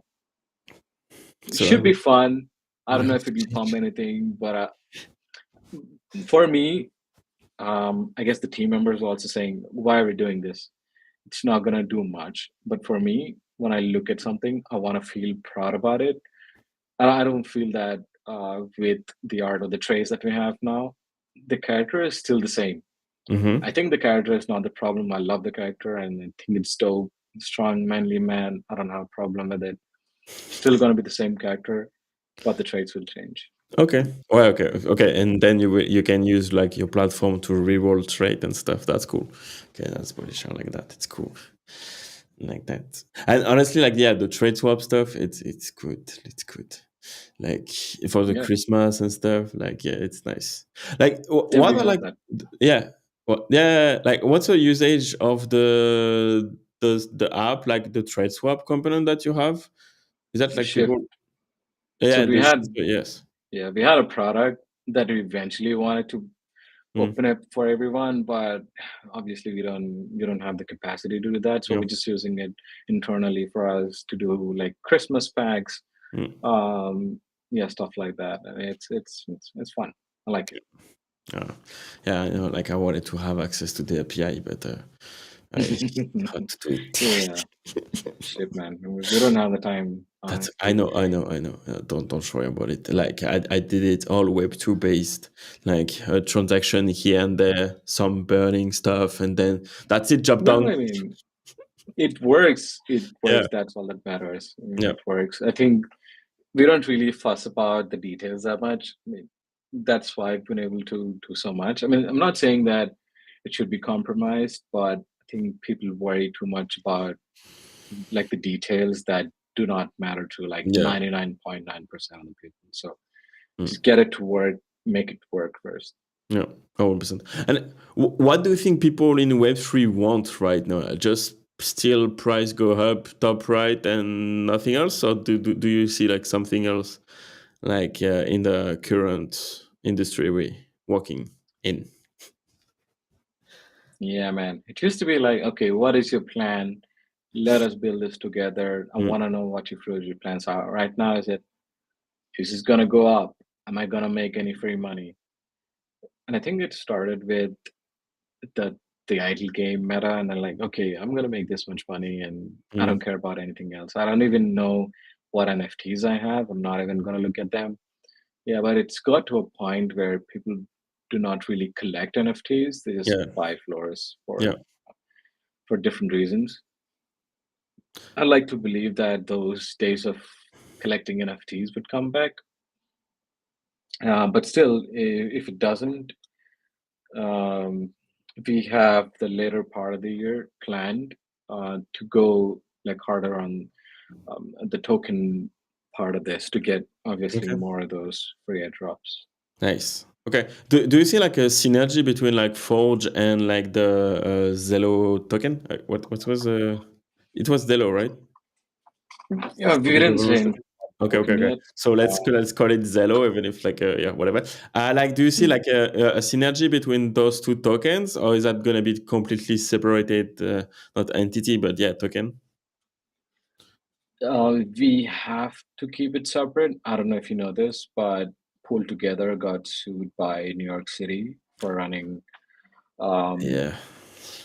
It
So I
should be
will,
fun. I
we
don't know
have
if
to
it'll pump
change.
anything, but for me, I guess the team members were also saying, "Why are we doing this? It's not gonna do much." But for me, when I look at something, I want to feel proud about it. And I don't feel that with the art or the traits that we have now. The character is still the same. I
Mm-hmm.
think the character is not the problem. I love the character and I think it's dope. Strong, manly man. I don't have a problem with it. Still gonna be the same character, but the traits will change.
Okay. Well, okay. Okay. And then you can use like your platform to reroll trade and stuff. That's cool. Okay, that's bullish. I like that. It's cool. Like that. And honestly, like yeah, the trade swap stuff, it's good. It's good. Like for the
Yeah,
Christmas and stuff, like yeah, it's nice. Like
yeah,
what
we
are
got
like
that.
yeah. Well, yeah, like what's the usage of the app, like the trade swap component that you have? Is that like
Shift.
people?
So
Yeah,
we had
yes.
yeah, we had a product that we eventually wanted to
Mm,
open it for everyone, but obviously we don't have the capacity to do that. So
yeah.
we're just using it internally for us to do like Christmas packs,
Mm,
yeah, stuff like that. And it's fun. I like it.
yeah. Yeah, I know, like I wanted to have access to the API, but I had to do
Yeah,
it.
shit, man. We don't have the time,
That's I
honestly.
know, I know, I know. Don't worry about it. Like I did it all Web2 based, like a transaction here and there, some burning stuff, and then that's it. Job
No,
done.
I mean it works. It
Yeah,
works. That's all that matters. I mean,
yeah,
it works. I think we don't really fuss about the details that much. I mean, that's why I've been able to do so much. I mean, I'm not saying that it should be compromised, but I think people worry too much about like the details that do not matter to like
yeah.
99.9% of the people. So
Mm,
just get it to work, make it work first.
yeah, 100%. And what do you think people in Web3 want right now? Just still price go up, top right, and nothing else, or do you see like something else, like in the current industry we working in?
Yeah, man. It used to be like, okay, what is your plan? Let us build this together. I
Mm,
want to know what your plans are. Right now, is this gonna go up? Am I gonna make any free money? And I think it started with the the idle game meta, and then like, okay, I'm gonna make this much money, and I don't
mm,
care about anything else. I don't even know what NFTs I have. I'm not even gonna look at them. Yeah, but it's got to a point where people do not really collect NFTs. They just
yeah,
buy floors
yeah.
for different reasons. I like to believe that those days of collecting NFTs would come back. But still, if it doesn't, um, we have the later part of the year planned to go like harder on the token part of this to get obviously
Okay.
more of those free airdrops.
Nice. Okay. Do you see like a synergy between like Forge and like the Zelo token? What was it was Zelo, right?
Yeah, we
The
didn't say
developers
anything
token. Okay, okay,
token
okay.
yet.
So let's call it Zelo, even if like yeah, whatever. Like, do you see
Hmm.
like a synergy between those two tokens, or is that gonna be completely separated, not entity, but yeah, token?
We have to keep it separate. I don't know if you know this, but Pool Together got sued by New York City for running um,
Yeah.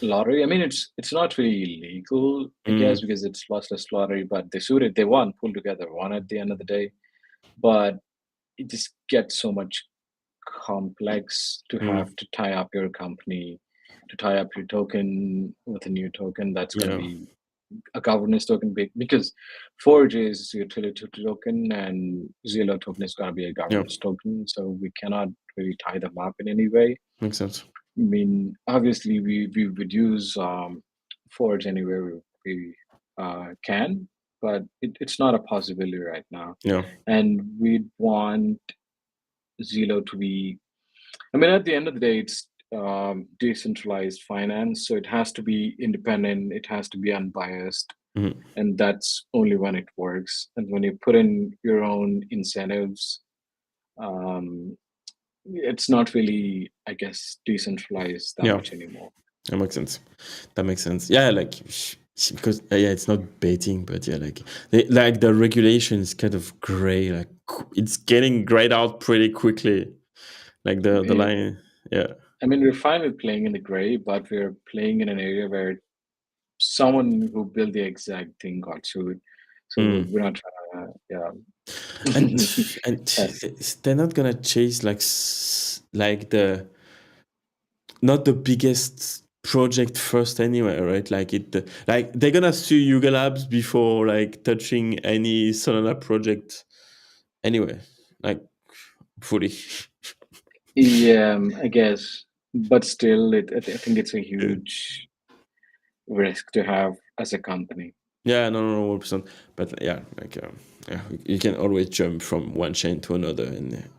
lottery. I mean, it's not really illegal, I
Mm,
guess, because it's lossless lottery. But they sued it. They won. Pulled together won at the end of the day. But it just gets so much complex to
mm,
have to tie up your company. to tie up your token with a new token that's going to
Yeah.
be a governance token, because Forge is a utility token and Zelo token is going to be a governance token. So we cannot really tie them up in any way.
Makes sense.
I mean, obviously, we would use Forge anywhere we can, but it's not a possibility right now.
Yeah.
And we'd want Zelo to be, I mean, at the end of the day, it's decentralized finance, so it has to be independent, it has to be unbiased,
Mhm.
and that's only when it works. And when you put in your own incentives, it's not really, I guess, decentralized that
Yeah.
much anymore.
That makes sense. That makes sense. Yeah, like because yeah, it's not baiting, but yeah, like the regulation is kind of gray. Like it's getting grayed out pretty quickly. Like the
Yeah.
line, yeah.
I mean, we're fine with playing in the gray, but we're playing in an area where someone who built the exact thing got sued. So we're not trying to,
And
Yes.
they're not gonna chase like the not the biggest project first anyway, right? Like like they're gonna sue Yuga Labs before like touching any Solana project anyway. Like fully.
Yeah, I guess, but still, I think it's a
Yeah.
huge risk to have as a company.
Yeah, no, 1%. But yeah, like yeah, you can always jump from one chain to another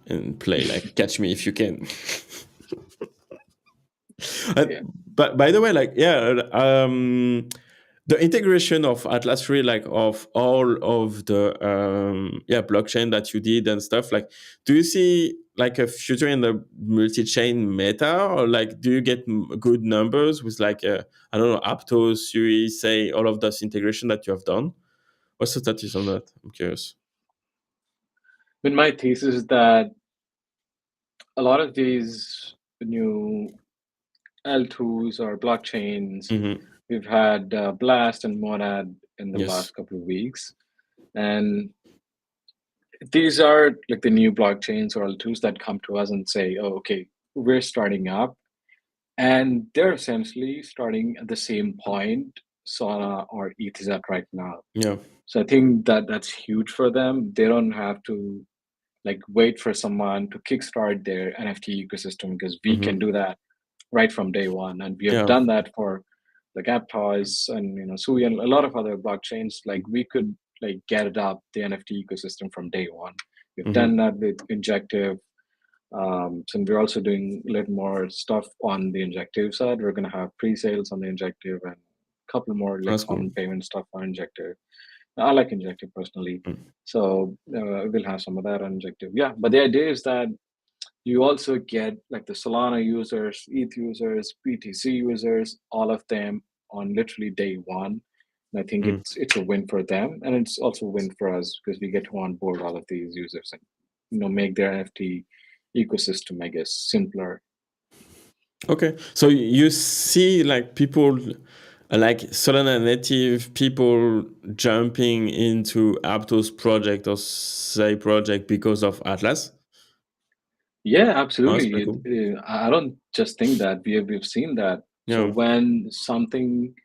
and play like catch me if you can.
Yeah.
But by the way, like yeah, the integration of Atlas 3, like of all of the blockchain that you did and stuff, like do you see like a future in the multi-chain meta, or like do you get good numbers with like I don't know, Aptos, UI, say all of this integration that you have done? What's the status on that? I'm curious.
But my thesis is that a lot of these new L2s or blockchains,
Mm-hmm.
we've had Blast and Monad in the
Yes.
last couple of weeks, and these are like the new blockchains or L2s that come to us and say, "Oh, okay, we're starting up," and they're essentially starting at the same point Solana or ETH is at right now.
Yeah.
So I think that that's huge for them. They don't have to like wait for someone to kickstart their NFT ecosystem, because we
Mm-hmm.
can do that right from day one, and we have
Yeah.
done that for like Aptos and Sui and a lot of other blockchains. Like we could like get it up the NFT ecosystem from day one. We've
Mm-hmm.
done that with Injective. So we're also doing a little more stuff on the Injective side. We're going to have pre-sales on the Injective and a couple more like
That's cool.
common payment stuff on Injective. I like Injective personally, so we'll have some of that on Injective. Yeah, but the idea is that you also get like the Solana users, ETH users, BTC users, all of them on literally day one. And I think
Mm.
it's a win for them, and it's also a win for us because we get to onboard all of these users and make their NFT ecosystem, I guess, simpler.
Okay, so you see like people like Solana native people jumping into Aptos project or Say project because of Atlas.
Yeah,
Oh, that's pretty
absolutely.
cool.
I don't just think that we've seen that. So
Yeah.
when something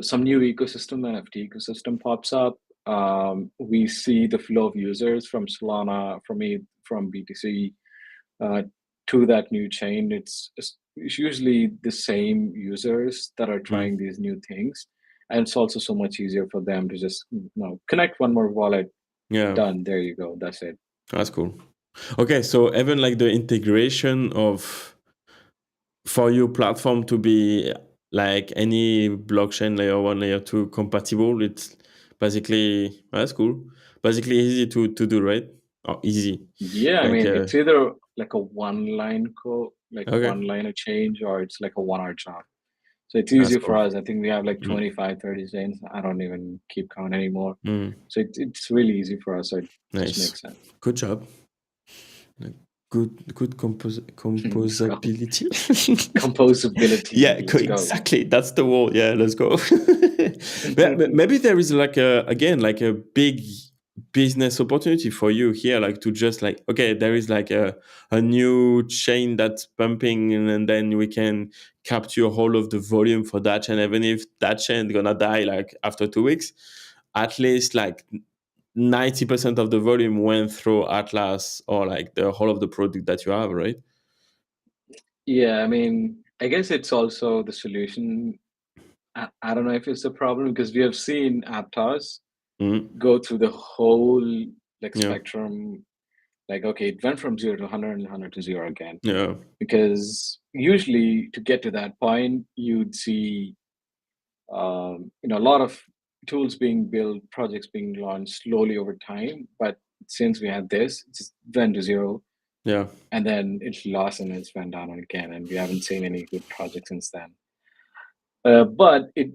some new ecosystem, NFT ecosystem pops up, we see the flow of users from Solana, from BTC to that new chain. It's usually the same users that are
Mm.
trying these new things, and it's also so much easier for them to just connect one more wallet.
Yeah,
Done. There you go. That's it.
that's cool. Okay, so even like the integration of for your platform to be like any blockchain layer 1, layer 2 compatible, it's basically that's cool. Basically easy to do, right? Oh, easy.
Yeah, I
Like
mean, it's either like a
okay,
one line of change, or it's like a 1 hour job. So it's
that's
easier for
cool.
us. I think we have like
Mm.
25, 30 chains. I don't even keep count anymore.
Mm.
So it's really easy for us. So it just
Nice.
makes sense.
Good job. Like, good
Let's go.
composability.
Composability.
Yeah,
Let's go.
exactly. That's the word. Yeah, let's go. Maybe there is like again like a big business opportunity for you here, like to just like, okay, there is like a new chain that's pumping, and then we can capture all of the volume for that chain, even if that chain is gonna die like after 2 weeks, at least like 90% of the volume went through Atlas or like the whole of the product that you have, right?
Yeah, I mean, I guess it's also the solution. I don't know if it's a problem because we have seen Aptos
Mm-hmm.
go through the whole like
Yeah,
spectrum. Like, okay, it went from 0 to 100 and 100 to 0 again.
yeah.
Because usually to get to that point, you'd see a lot of tools being built, projects being launched slowly over time. But since we had this, it just went to 0,
Yeah.
and then it lost and it's went down again, and we haven't seen any good projects since then. But it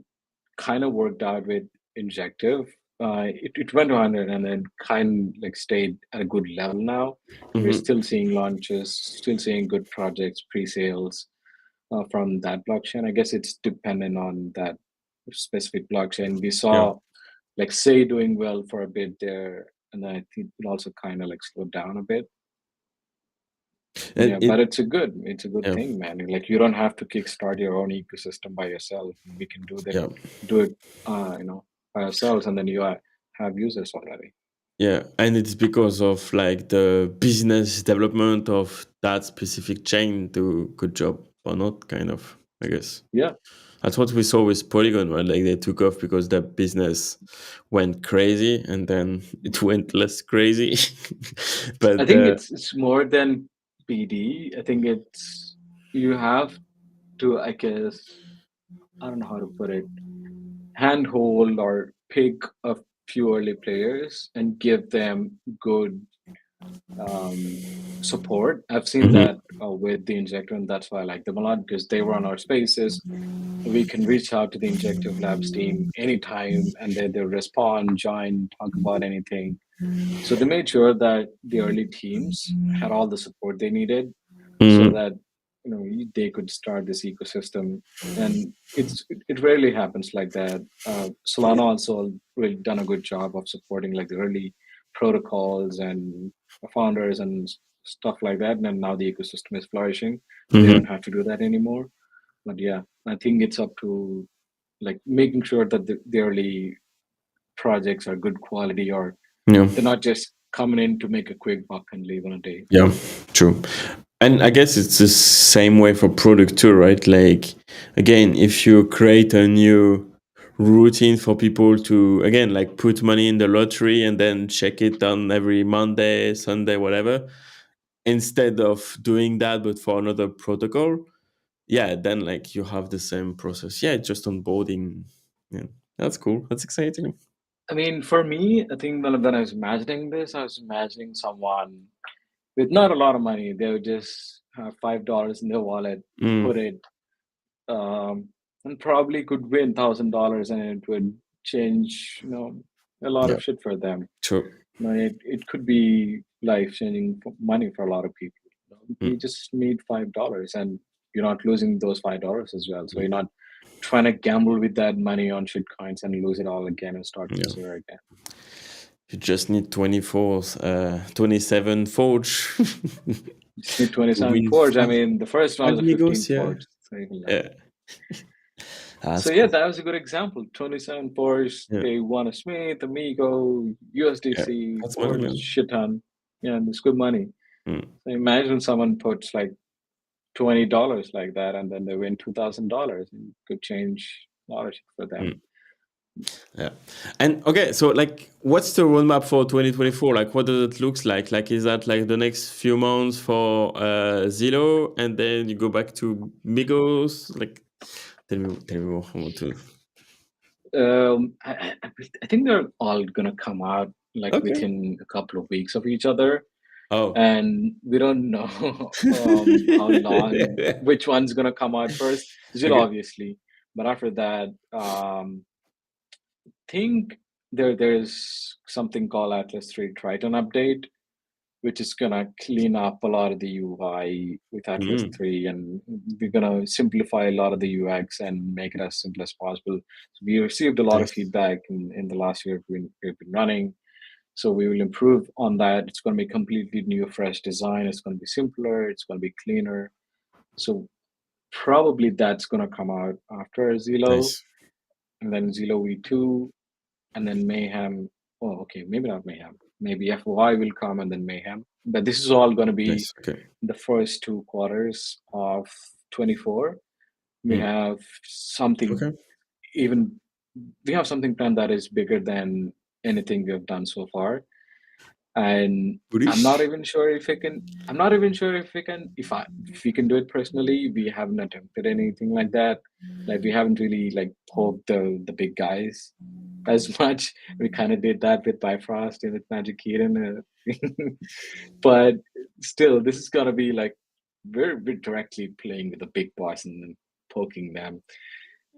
kind of worked out with Injective. It went to 100 and then kind of like stayed at a good level now. And we're
Mm-hmm.
still seeing launches, still seeing good projects, pre-sales from that blockchain. I guess it's dependent on that specific blockchain. We
Yeah.
saw like Say doing well for a bit there, and then I think it also kind of like slowed down a bit. Yeah,
And
but
it,
it's a good
yeah,
thing, man. Like you don't have to kickstart your own ecosystem by yourself. We can
yeah.
do it, by ourselves, and then you have users already.
Yeah, and it's because of like the business development of that specific chain. Do good job or not, kind of, I guess.
Yeah,
That's what we saw with Polygon, right? Like they took off because their business went crazy, and then it went less crazy.
I
But
think it's more than BD. I think it's you have to, I guess, I don't know how to put it, handhold or pick a few early players and give them good support. I've seen that
mhm,
with the Injector, and that's why I like them a lot because they run our spaces. We can reach out to the Injective Labs team anytime, and they'll respond, join, talk about anything. So they made sure that the early teams had all the support they needed, so
mhm,
that they could start this ecosystem. And it rarely happens like that. Solana also really done a good job of supporting like the early protocols and founders and stuff like that. And now the ecosystem is flourishing, so they don't
mhm.
have to do that anymore. But yeah, I think it's up to like making sure that the early projects are good quality, or
Yeah,
they're not just coming in to make a quick buck and leave on a day.
yeah, true. And I guess it's the same way for product too, right? Like, again, if you create a new routine for people to, again, like put money in the lottery and then check it on every Monday, Sunday, whatever, instead of doing that, but for another protocol, yeah, then like you have the same process. Yeah, just onboarding. Yeah, that's cool. That's exciting.
I mean, for me, I think when I was imagining this, I was imagining someone with not a lot of money. They would just have $5 in their wallet, put
Mm,
it, um, and probably could win $1,000, and it would change, a lot
yeah,
of shit for them.
true.
It could be life changing money for a lot of people. You
Mm,
just need $5, and you're not losing those $5 as well. So you're not trying to gamble with that money on shit coins and lose it all again and start from
yeah.
zero again.
You just need 27 Forge.
Just need
To
27
win
Forge. I
five,
mean, the first one
five
was a 15
Migos, yeah.
Forge. So you can
Yeah.
So
That's
yeah,
cool.
that was a good example. 27 Forge.
Yeah.
They won a Smith, Amigo,
Yeah.
USDC,
That's money,
Forge,
man.
shit ton. Yeah, and it's good money.
Mm.
So imagine someone puts like $20 like that, and then they win $2,000. It could change a lot of shit for them.
Mm. Yeah. And okay, so like what's the roadmap for 2024? Like what does it looks like? Like is that like the next few months for Zelo and then you go back to Migos? Like tell me more. I want to.
I think they're all gonna come out like
Okay.
within a couple of weeks of each other,
Oh.
and we don't know how long which one's gonna come out first. Zero,
Okay.
obviously, but after that, think there's something called Atlas 3 Triton update, which is gonna clean up a lot of the UI with Atlas
Mm.
3, and we're gonna simplify a lot of the UX and make it as simple as possible. So we received a lot of
Nice.
feedback in the last year we've been running. So we will improve on that. It's going to be completely new, fresh design. It's going to be simpler. It's going to be cleaner. So probably that's going to come out after Zelo,
Nice.
and then Zelo V2, and then Mayhem. Oh, okay, maybe not Mayhem. Maybe FY will come and then Mayhem. But this is all going to be
Nice. Okay.
the first 2 quarters of 24. We
Mm.
have something
Okay.
even we have something planned that is bigger than anything we have done so far. And I'm not
Bullish.
even sure if I can. I'm not even sure if we can do it personally. We haven't attempted anything like that. Like we haven't really like poked the big guys as much. We kind of did that with Bifrost and with Magic Eden, but still, this is gonna be like we're directly playing with the big boss and then poking them.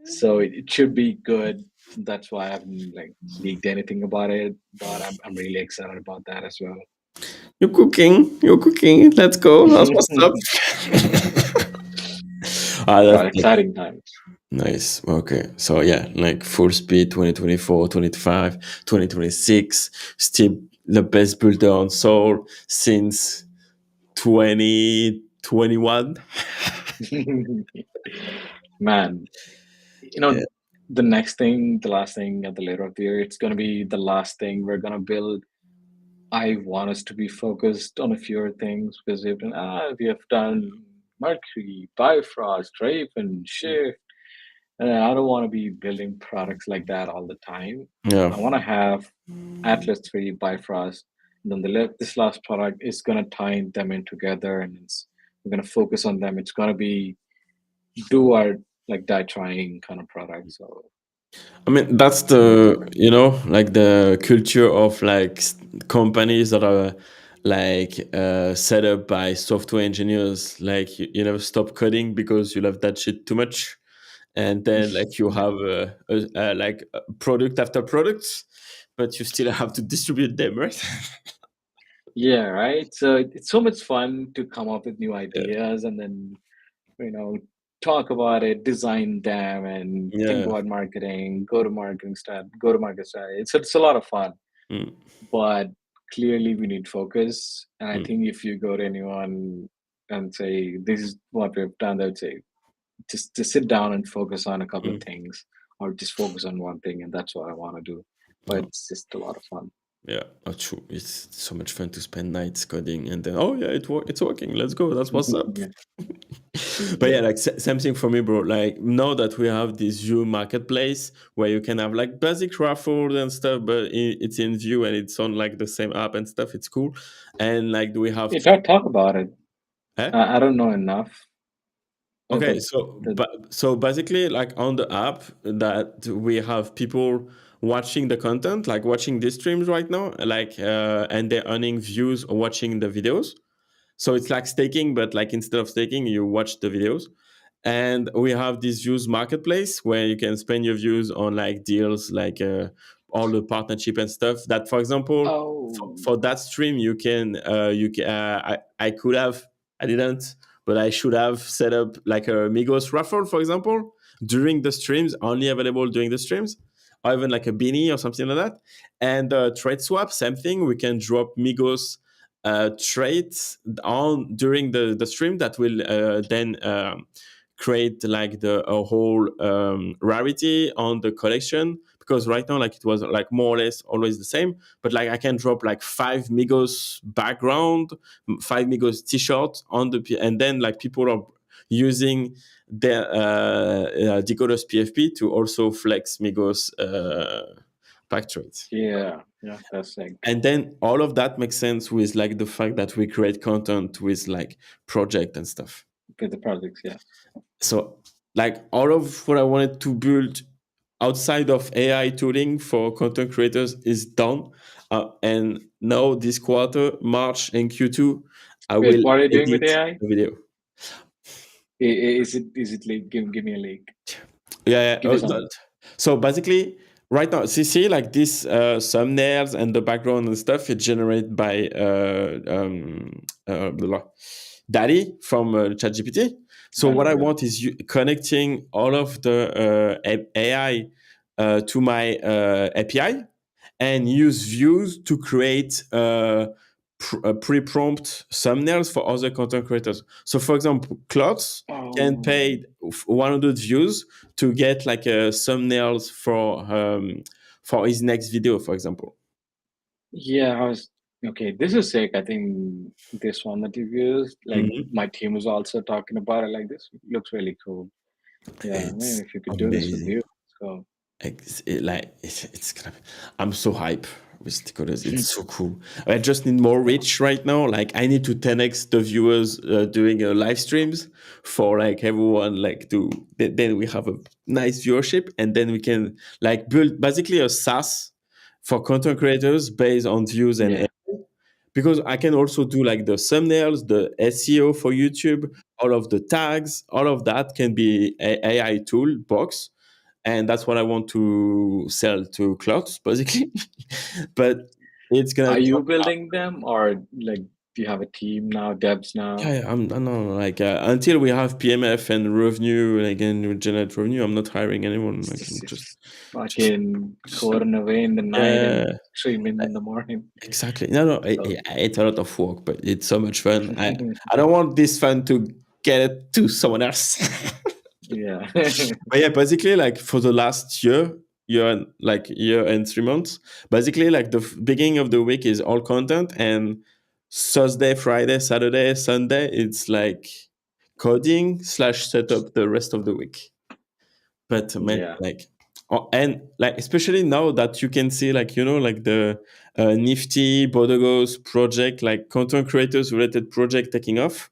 So it should be good. That's why I haven't like leaked anything about it, but I'm really excited about that as well.
You're cooking. You're cooking. Let's go. That's what's up. That's
Exciting times.
nice. Okay. So yeah, like full speed 2024, 2025, 2026. Still the best builder on Soul since 2021.
Man,
Yeah.
the next thing, the last thing at the later of the year, it's gonna be the last thing we're gonna build. I want us to be focused on a fewer things because we have done Mercury, Bifrost, Raven, Shift. And I don't want to be building products like that all the time.
Yeah.
I want to have Atlas 3, Bifrost, and then this last product is going to tie them in together, and we're going to focus on them. It's going to be do our like die trying kind of product. So
I mean, that's like the culture of like companies that are like set up by software engineers. Like you never stop coding because you love that shit too much, and then like you have like product after product, but you still have to distribute them, right?
yeah, right. So it's so much fun to come up with new
Yeah.
ideas and then you know talk about it, design them, and think
Yeah.
about marketing, go to market strategy. It's a lot of fun.
Mm,
But clearly we need focus. And I
mm,
think if you go to anyone and say, this is what we've done, they would say, just sit down and focus on a couple of
mm.
things or just focus on one thing. And that's what I want to do. But
No.
it's just a lot of fun.
Yeah, true. It's so much fun to spend nights coding, and then oh yeah, it's working. Let's go. That's what's up.
Yeah.
But yeah,
Yeah.
like same thing for me, bro. Like now that we have this Vue marketplace where you can have like basic raffles and stuff, but it's in Vue and it's on like the same app and stuff. It's cool. And like, do we have?
If I talk about it,
Eh?
I don't know enough.
Okay,
The,
so
the,
so basically, like on the app, that we have people watching the content, like watching these streams right now, like and they're earning views or watching the videos. So it's like staking, but like instead of staking, you watch the videos. And we have this views marketplace where you can spend your views on like deals, like all the partnership and stuff. That, for example,
oh,
for that stream, you can I could have, I didn't, but I should have set up like a Migos raffle, for example, during the streams, only available during the streams, or even like a beanie or something like that. And trade swap, same thing. We can drop Migos traits on during the stream that will then create like the a whole rarity on the collection, because right now like it was like more or less always the same, but like I can drop like 5 Migos background, 5 Migos t-shirts on and then like people are using their Decod3rs PFP to also flex Migos pack trades.
yeah. Yeah. That's like
And then all of that makes sense with like the fact that we create content with like project and stuff.
with the projects. Yeah.
So like all of what I wanted to build outside of AI tooling for content creators is done. And now this quarter, March and Q2, I
Wait,
will
what are you doing with
edit
AI?
the video.
Is it like give me a link?
Yeah, yeah.
Give me some.
So basically, right now, see like this thumbnails and the background and stuff, it's generated by Daddy from ChatGPT. So what I
Yeah.
want is connecting all of the AI to my API, and use views to create pre-prompt thumbnails for other content creators. So, for example, Klotz can pay 100 views to get like thumbnails for his next video, for example.
Yeah, okay. This is sick. I think this one that you've used, like my team was also talking about it. Like this looks really cool. Yeah,
It's
man, if you could do this with you, so
it's gonna be, I'm so hype with Decod3rs. It's so cool. I just need more reach right now. Like I need to 10x the viewers doing live streams for like everyone. Like then we have a nice viewership, and then we can like build basically a SaaS for content creators based on views and
yeah.
because I can also do like the thumbnails, the SEO for YouTube, all of the tags, all of that can be a AI toolbox. And that's what I want to sell to clouds, basically. But it's gonna
Are
be
you building them, or like do you have a team now, devs now?
yeah, I'm no, like until we have PMF and revenue, like and generate revenue, I'm not hiring anyone. Like I'm just
fucking coding away in the night and streaming in the morning.
exactly. No, it's a lot of work, but it's so much fun. I don't want this fun to get it to someone else.
Yeah.
But yeah, basically, like for the last year and 3 months, basically, like the beginning of the week is all content, and Thursday, Friday, Saturday, Sunday, it's like coding / setup the rest of the week. But man,
Yeah.
like, and like especially now that you can see, like like the Nifty Bodogos project, like content creators related project taking off.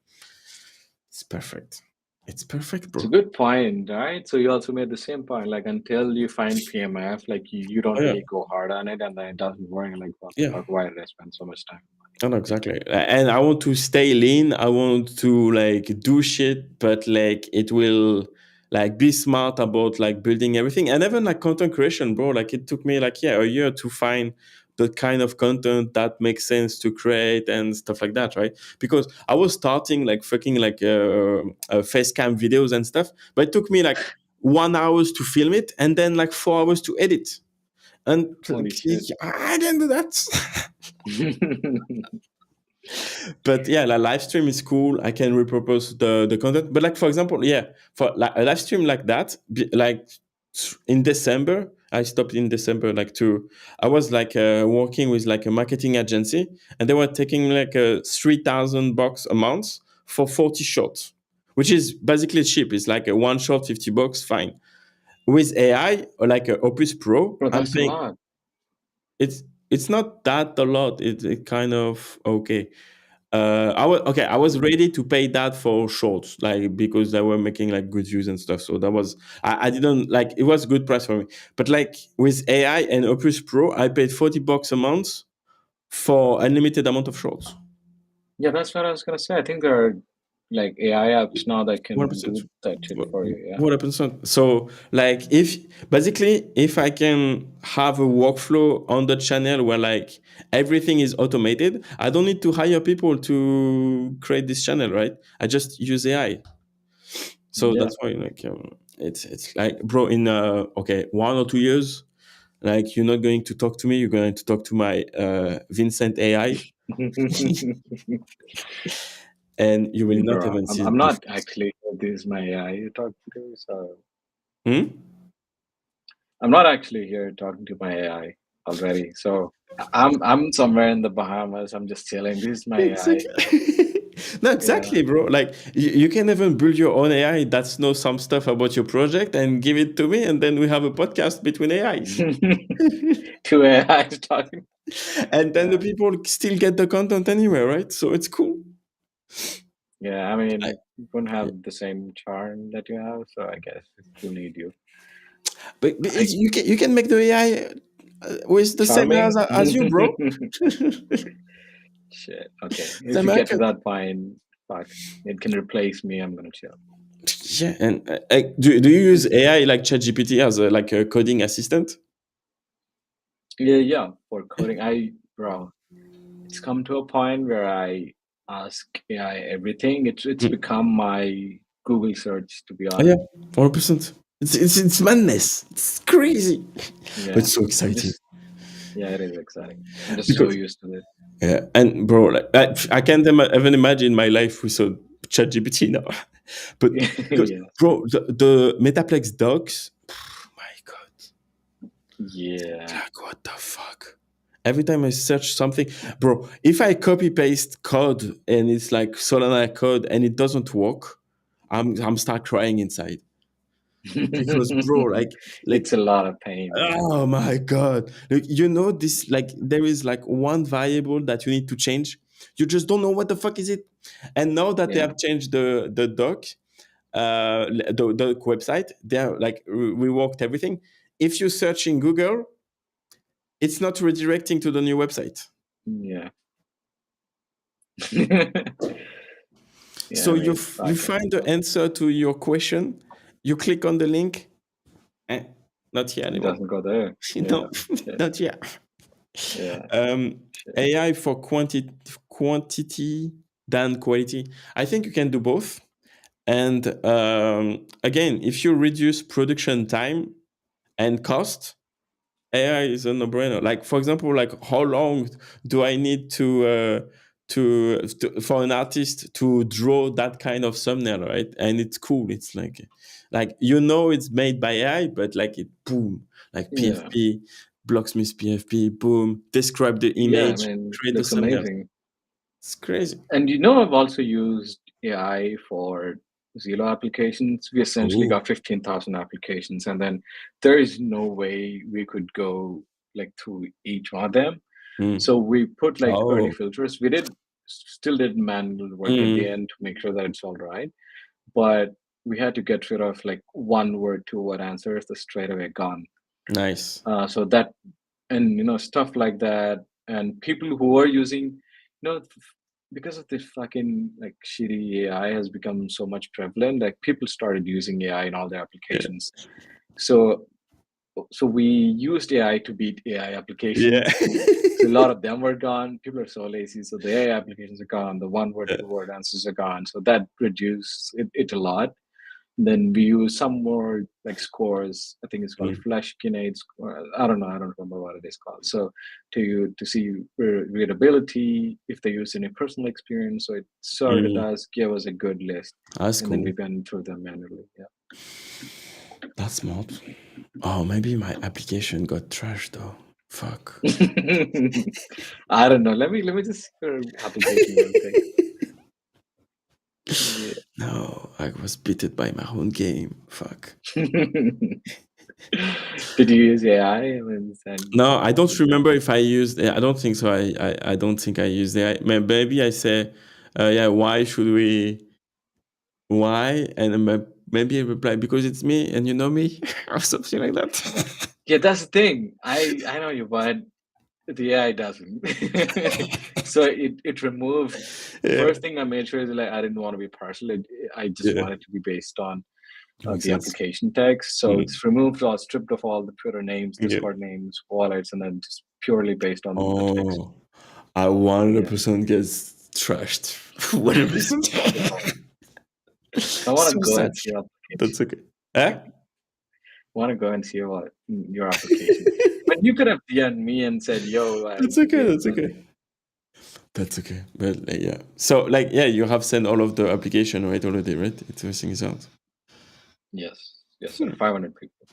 It's perfect. It's perfect,
It's a
bro.
good point, right? So you also made the same point, like until you find PMF, like you don't
Oh yeah.
really go hard on it, and then it doesn't work. Like, what the
Yeah.
fuck? Why did I spend so much time?
Oh, no, exactly. And I want to stay lean. I want to like do shit, but like it will like be smart about like building everything. And even like content creation, bro. Like it took me like a year to find the kind of content that makes sense to create and stuff like that, right? Because I was starting like fucking like face cam videos and stuff, but it took me like 1 hour to film it and then like 4 hours to edit. And
Holy shit.
I didn't do that. But yeah, like live stream is cool. I can repurpose the content. But like for example, yeah, for like a live stream like that, like in December, I stopped in December like to I was like working with like a marketing agency, and they were taking like a $3,000 a month for 40 shots, which is basically cheap. It's like a one shot $50, fine. With AI or like a Opus Pro,
Bro,
I'm
that's a
paying.
lot.
It's not that a lot. It kind of okay. I was ready to pay that for shorts, like because they were making like good views and stuff. So that was I didn't like it was a good price for me. But like with AI and Opus Pro, I paid $40 a month for unlimited amount of shorts.
Yeah, that's what I was gonna say. I think there are like AI apps now that can
100%.
do that shit for you. Yeah.
100%. So like if I can have a workflow on the channel where like everything is automated, I don't need to hire people to create this channel, right? I just use AI. So
Yeah.
that's why like it's like bro in 1 or 2 years, like you're not going to talk to me, you're going to talk to my Vincent AI, and you will not
Bro,
even see the
I'm not
difference.
actually this is my AI you're talking to, so
Hmm?
I'm not actually here talking to my AI already. So I'm somewhere in the Bahamas. I'm just chilling. This is my AI.
Exactly. No,
Yeah.
exactly, bro. Like you can even build your own AI that knows some stuff about your project and give it to me, and then we have a podcast between AIs.
Two AIs talking.
And then the
Yeah.
people still get the content anyway, right? So it's cool.
Yeah. I
I,
mean, you wouldn't have the same charm that you have, so I guess it still need you.
but
I
you can make the AI with the same
charming.
as you, bro.
Shit. Okay.
The
If you get to
American.
that point, fuck, it can replace me. I'm gonna chill.
Yeah, and do you use AI like ChatGPT as like a coding assistant?
Yeah. For coding, bro, it's come to a point where I ask AI everything. It's
Mm.
become my Google search, to be
Oh, yeah,
honest.
100%. It's madness. It's crazy, but
Yeah.
it's so exciting.
Just Yeah, it is exciting. I'm just so used to it.
Yeah, and bro, like, I can't even imagine my life without ChatGPT now. But because,
Yeah.
bro, the Metaplex docs, my God,
Yeah.
like what the fuck? Every time I search something, bro, if I copy paste code and it's like Solana code and it doesn't work, I'm start crying inside because, bro, like
It's a lot of pain, man.
oh my God. Like, you know, this, like, there is like one variable that you need to change. You just don't know what the fuck is it. And now that they
Yeah.
have changed the doc, the website, they are like reworked everything. If you search in Google, it's not redirecting to the new website.
Yeah. Yeah,
So
I
you
mean,
you
back in
find the answer to your question, you click on the link, eh, not here
it
anymore.
doesn't go there. Yeah.
No,
Shit.
not here.
Yeah. Shit.
AI for quantity than quality. I think you can do both. And again, if you reduce production time and cost, AI is a no-brainer. Like, for example, like how long do I need to for an artist to draw that kind of thumbnail, right? And it's cool. It's like you know it's made by AI, but like it boom, like
Yeah.
PFP, Blocksmith PFP, boom, describe the
Yeah, I
image,
mean,
create the
looks
thumbnails.
amazing.
It's crazy.
And I've also used AI for Zelo applications. We essentially
Oh.
got 15,000 applications, and then there is no way we could go like through each one of them.
Mm.
So we put like early
Oh.
filters. We still did manual work at the
Mm.
end to make sure that it's all right. But we had to get rid of like one word, two word answers, the straight away gone.
Nice.
So that, and stuff like that, and people who are using, because of this fucking like shitty AI has become so much prevalent. Like people started using AI in all their
Yeah.
applications. So we used AI to beat AI
Yeah.
applications. So a lot of them were gone. People are so lazy, so the AI applications are gone. The one word, two word answers are gone. So that reduced it a lot. Then we use some more like scores. I think it's called
Mm.
flash kinate score. I don't know. I don't remember what it is called. So to see readability, if they use any personal experience, so it sorted
Mm.
us, gave us a good list,
That's
and then we
cool.
went through them manually. Yeah.
That's smart. Oh, maybe my application got trashed though. Fuck.
I don't know. Let me just see your application real quick. Yeah.
No, I was beaten by my own game. Fuck.
Did you use AI? I mean,
No, I don't
like that.
remember if I used. I don't think so. I don't think I used it. Maybe I say, yeah. Why should we? Why? And then maybe I reply because it's me and you know me or something like that.
Yeah, that's the thing. I know you, but the AI doesn't. So it removed.
Yeah.
First thing I made sure is like I didn't want to be partial. I just
Yeah.
wanted to be based on
Makes
the
sense.
application text. So
Mm.
it's removed all, stripped of all the Twitter names,
Yeah.
Discord names, wallets, and then just purely based on the text.
Oh, I
Yeah,
100% gets trashed. 100%.
I want to
So
go
sad.
and see your application.
That's okay. Eh?
Want to go and see your application. But you could have DM'd me and said, "Yo,
That's okay.
here's
That's
the
okay.
link."
That's okay. But yeah. So like yeah, you have sent all of the application right already, right? Everything is out.
Yes, yes, sir. 500 people.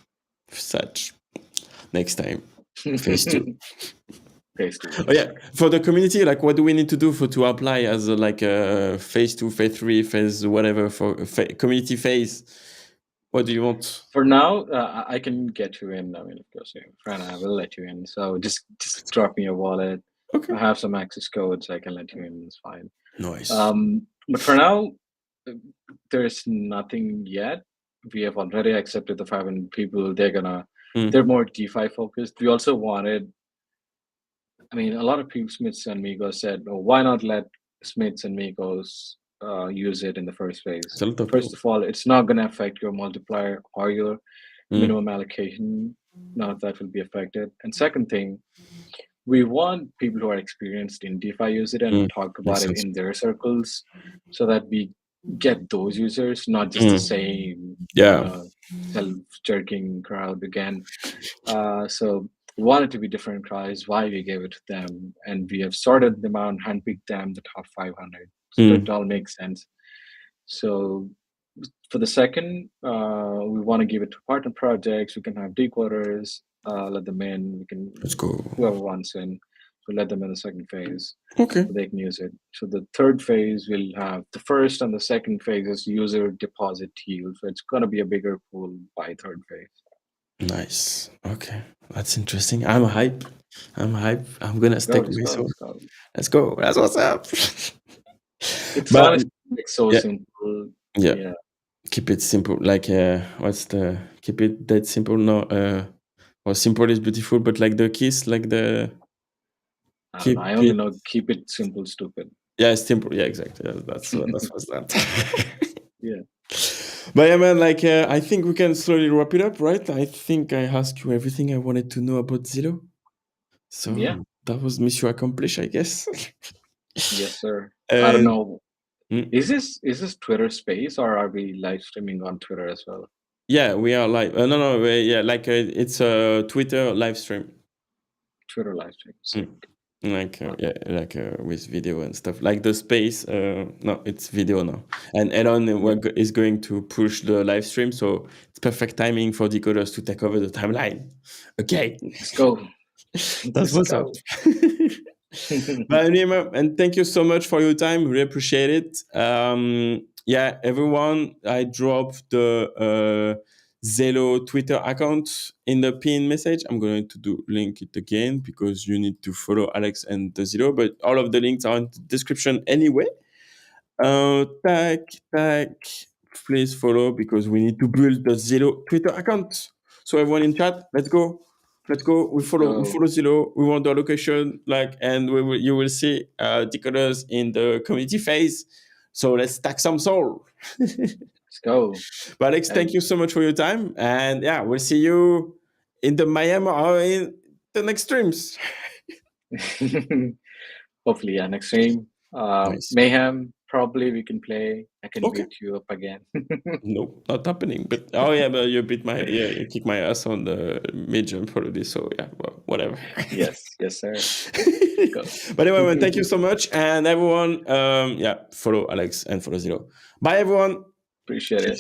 Such. Next time. Phase two.
Phase two,
Oh
yes,
yeah.
sir.
For the community, like what do we need to do to apply as like a phase two, phase three, phase whatever for community phase? What do you want?
For now, I can get you in. I mean, of course, Fran, I will let you in. So just drop me your wallet.
Okay.
I have some access codes. I can let you in. It's fine.
Nice.
But for now, uh, there's nothing yet. We have already accepted the 500 people. They're more DeFi focused. We also wanted. I mean, a lot of people, Smiths and Migos said, "Oh, why not let Smiths and Migos use it in the first phase?"
It's a lot of
First
people.
of all, it's not going to affect your multiplier or your
Mm.
minimum allocation. None of that will be affected. And second thing, we want people who are experienced in DeFi use it and
Mm.
talk about
Makes
it
sense.
in their circles, so that we get those users, not just the
Mm.
same,
Yeah.
self-jerking crowd again. So wanted to be different cries, why we gave it to them, and we have sorted them out, handpicked them, the top 500. So that all makes sense. So for the second, we want to give it to partner projects. We can have decoders, let them in. We can
Let's go.
whoever wants in, so let them in the second phase.
Okay.
So they can use it. So the third phase will have the first and the second phase is user deposit yield. So it's going to be a bigger pool by third phase.
Nice. Okay, that's interesting. I'm hype. I'm gonna stake myself. Let's go. That's what's up.
It's
But
honestly like so
yeah,
simple.
yeah.
Yeah.
Keep it simple. Like what's the keep it that simple? No, or simple is beautiful, but like the kiss, like the
I don't
keep
know. I only
it.
know keep it simple, stupid.
Yeah, it's simple. Yeah, exactly. That's what's that.
Yeah.
But yeah, man, like I think we can slowly wrap it up, right? I think I asked you everything I wanted to know about Zelo. So
Yeah.
that was mission accomplished, I guess.
Yes, sir. I don't
And
know. Is this Twitter space or are we live streaming on Twitter as well?
yeah, we are live. No, yeah, like it's a Twitter live stream.
Twitter live stream. Sick.
Like
Okay.
yeah, like with video and stuff. Like the space, no, it's video now. And Elon is going to push the live stream, so it's perfect timing for decoders to take over the timeline. Okay,
Let's go.
that's
Let's
what's up.
go.
But anyway, and thank you so much for your time. Really appreciate it. Yeah, everyone, I dropped the Zelo Twitter account in the pin message. I'm going to link it again because you need to follow Alex and the Zelo, but all of the links are in the description anyway. Tag, please follow because we need to build the Zelo Twitter account. So everyone in chat, let's go. We follow Zelo. We want the allocation, and you will see decoders in the community phase. So let's stack some soul.
Let's go.
But Alex, thank you so much for your time. And yeah, we'll see you in the Miami or in the next streams.
Hopefully, yeah, next stream.
Nice.
Mayhem, probably we can play. I can
Okay.
beat you up again.
Nope, not happening. But but you kick my ass on the mid jump already. So yeah, well, whatever.
Yes, sir. Go.
But anyway, man, thank you so much, and everyone, follow Alex and follow Zelo. Bye, everyone.
Appreciate it.